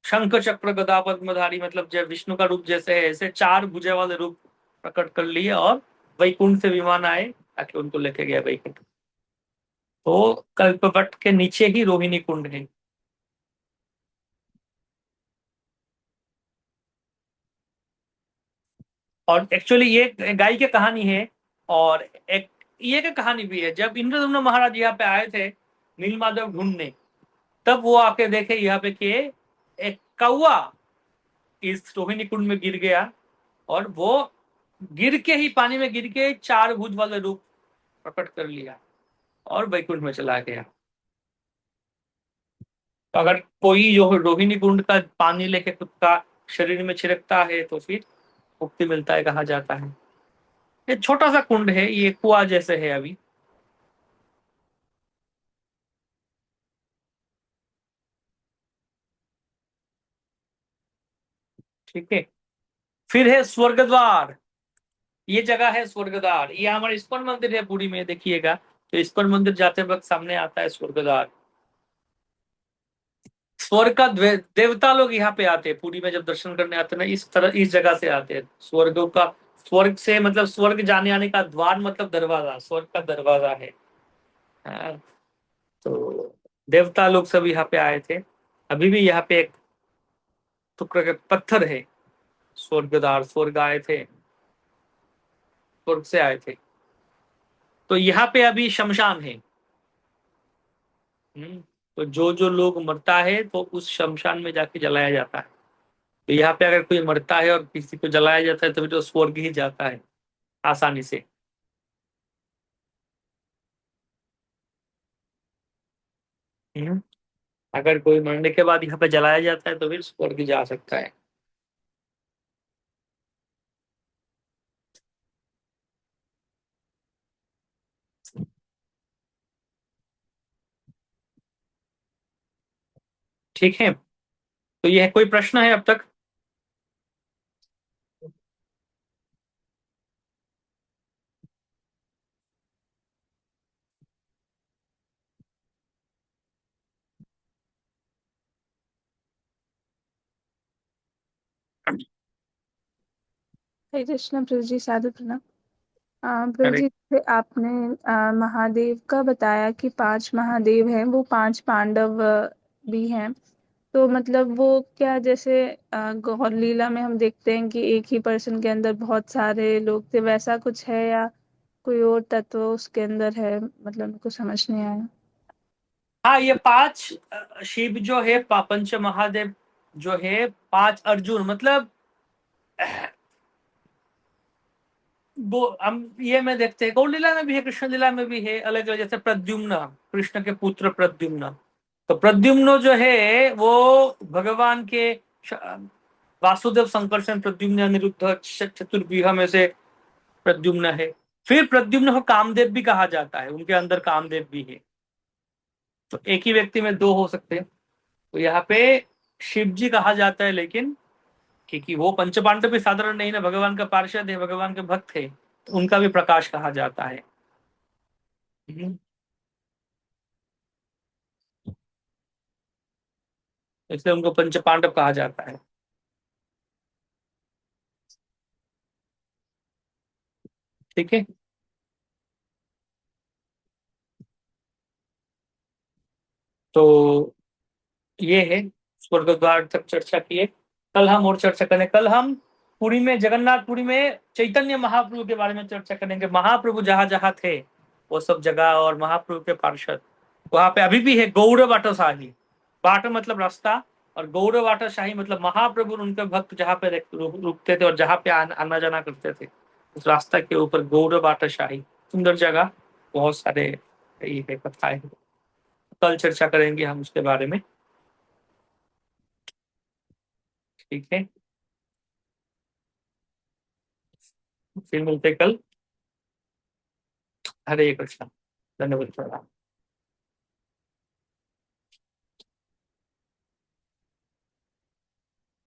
शंख चक्र गदा पद्मधारी, मतलब जब विष्णु का रूप जैसे है, ऐसे 4 भुजा वाले रूप प्रकट कर लिए, और वैकुंठ से विमान आए ताकि उनको लेके गया वैकुंठ। तो कल्पवट के नीचे ही रोहिणी कुंड है। और एक्चुअली ये गाय की कहानी है, और एक ये की कहानी भी है। जब इंद्रदुम्न महाराज यहाँ पे आए थे नीलमाधव ढूंढने, तब वो आके देखे यहाँ पे कि एक कौवा इस रोहिणी कुंड में गिर गया, और वो गिर के ही, पानी में गिर के 4 भुज वाले रूप प्रकट कर लिया और वैकुंठ में चला गया। तो अगर कोई जो रोहिणी कुंड का पानी लेके खुद का शरीर में छिड़कता है तो फिर मुक्ति मिलता है, कहा जाता है। ये छोटा सा कुंड है, ये कुआ जैसे है अभी। ठीक है। फिर है स्वर्ग द्वार। ये जगह है स्वर्ग द्वार, ये हमारे इस्कॉन मंदिर है पुरी में, देखिएगा। तो इस्कॉन मंदिर जाते वक्त सामने आता है स्वर्ग द्वार। स्वर्ग का देवता लोग यहाँ पे आते हैं पुरी में, जब दर्शन करने आते हैं ना, इस तरह इस जगह से आते हैं। स्वर्ग का, स्वर्ग से मतलब स्वर्ग जाने आने का द्वार, मतलब दरवाजा, स्वर्ग का दरवाजा है। हाँ, तो देवता लोग सब यहाँ पे आए थे। अभी भी यहाँ पे एक टुकड़ा का पत्थर है, स्वर्गद्वार, स्वर्ग आए थे, स्वर्ग से आए थे। तो यहाँ पे अभी शमशान है। हम्म, तो जो जो लोग मरता है तो उस शमशान में जाके जलाया जाता है। तो यहाँ पे अगर कोई मरता है और किसी को जलाया जाता है तभी तो स्वर्ग ही जाता है आसानी से। हम्म। अगर कोई मरने के बाद यहाँ पे जलाया जाता है तो फिर स्वर्ग जा सकता है। ठीक है, तो यह कोई प्रश्न है अब तक? हरे कृष्ण प्रभु जी, साधु प्रणाम। प्रभु अरे जी, जैसे आपने महादेव का बताया कि 5 महादेव हैं, वो 5 पांडव भी हैं। तो मतलब वो क्या, जैसे गौर लीला में हम देखते हैं कि एक ही पर्सन के अंदर बहुत सारे लोग थे, वैसा कुछ है या कोई और तत्व उसके अंदर है? मतलब मेरे को समझ नहीं आया। हाँ, ये 5 शिव जो है, पंच महादेव जो है, 5 अर्जुन मतलब वो हम ये में देखते हैं, गौड़ लीला में भी है, कृष्ण लीला में भी है, अलग अलग। जैसे प्रद्युम्न, कृष्ण के पुत्र प्रद्युम्न। तो प्रद्युम्न जो है वो भगवान के वासुदेव संकर्षण प्रद्युम्न अनिरुद्ध चतुर्व्यूह में से प्रद्युम्न है। फिर प्रद्युम्न को कामदेव भी कहा जाता है, उनके अंदर कामदेव भी है। तो एक ही व्यक्ति में दो हो सकते हैं। तो यहाँ पे शिव जी कहा जाता है, लेकिन क्योंकि वो पंचपांडव भी साधारण नहीं ना, भगवान का पार्षद है, भगवान के भक्त है, तो उनका भी प्रकाश कहा जाता है। हम्म। इसलिए उनको पंचपांडव कहा जाता है। ठीक है, तो ये है, स्वर्ग द्वार तक चर्चा किए। कल हम और चर्चा करें। कल हम पुरी में, जगन्नाथपुरी में चैतन्य महाप्रभु के बारे में चर्चा करेंगे। महाप्रभु जहां जहां थे वो सब जगह, और महाप्रभु के पार्षद वहां पे अभी भी है। गौड़ बाटोशाही, बाट मतलब रास्ता, और गौड़ बाटोशाही मतलब महाप्रभु और उनके भक्त जहाँ पे रुकते थे और जहाँ पे आना जाना करते थे, उस रास्ता के ऊपर गौड़ बाटोशाही, सुंदर जगह, बहुत सारे ये है, कथाएं हैं। कल चर्चा करेंगे हम उसके बारे में। ठीक है, फिर मिलते हैं कल। हरे कृष्णा। धन्यवाद।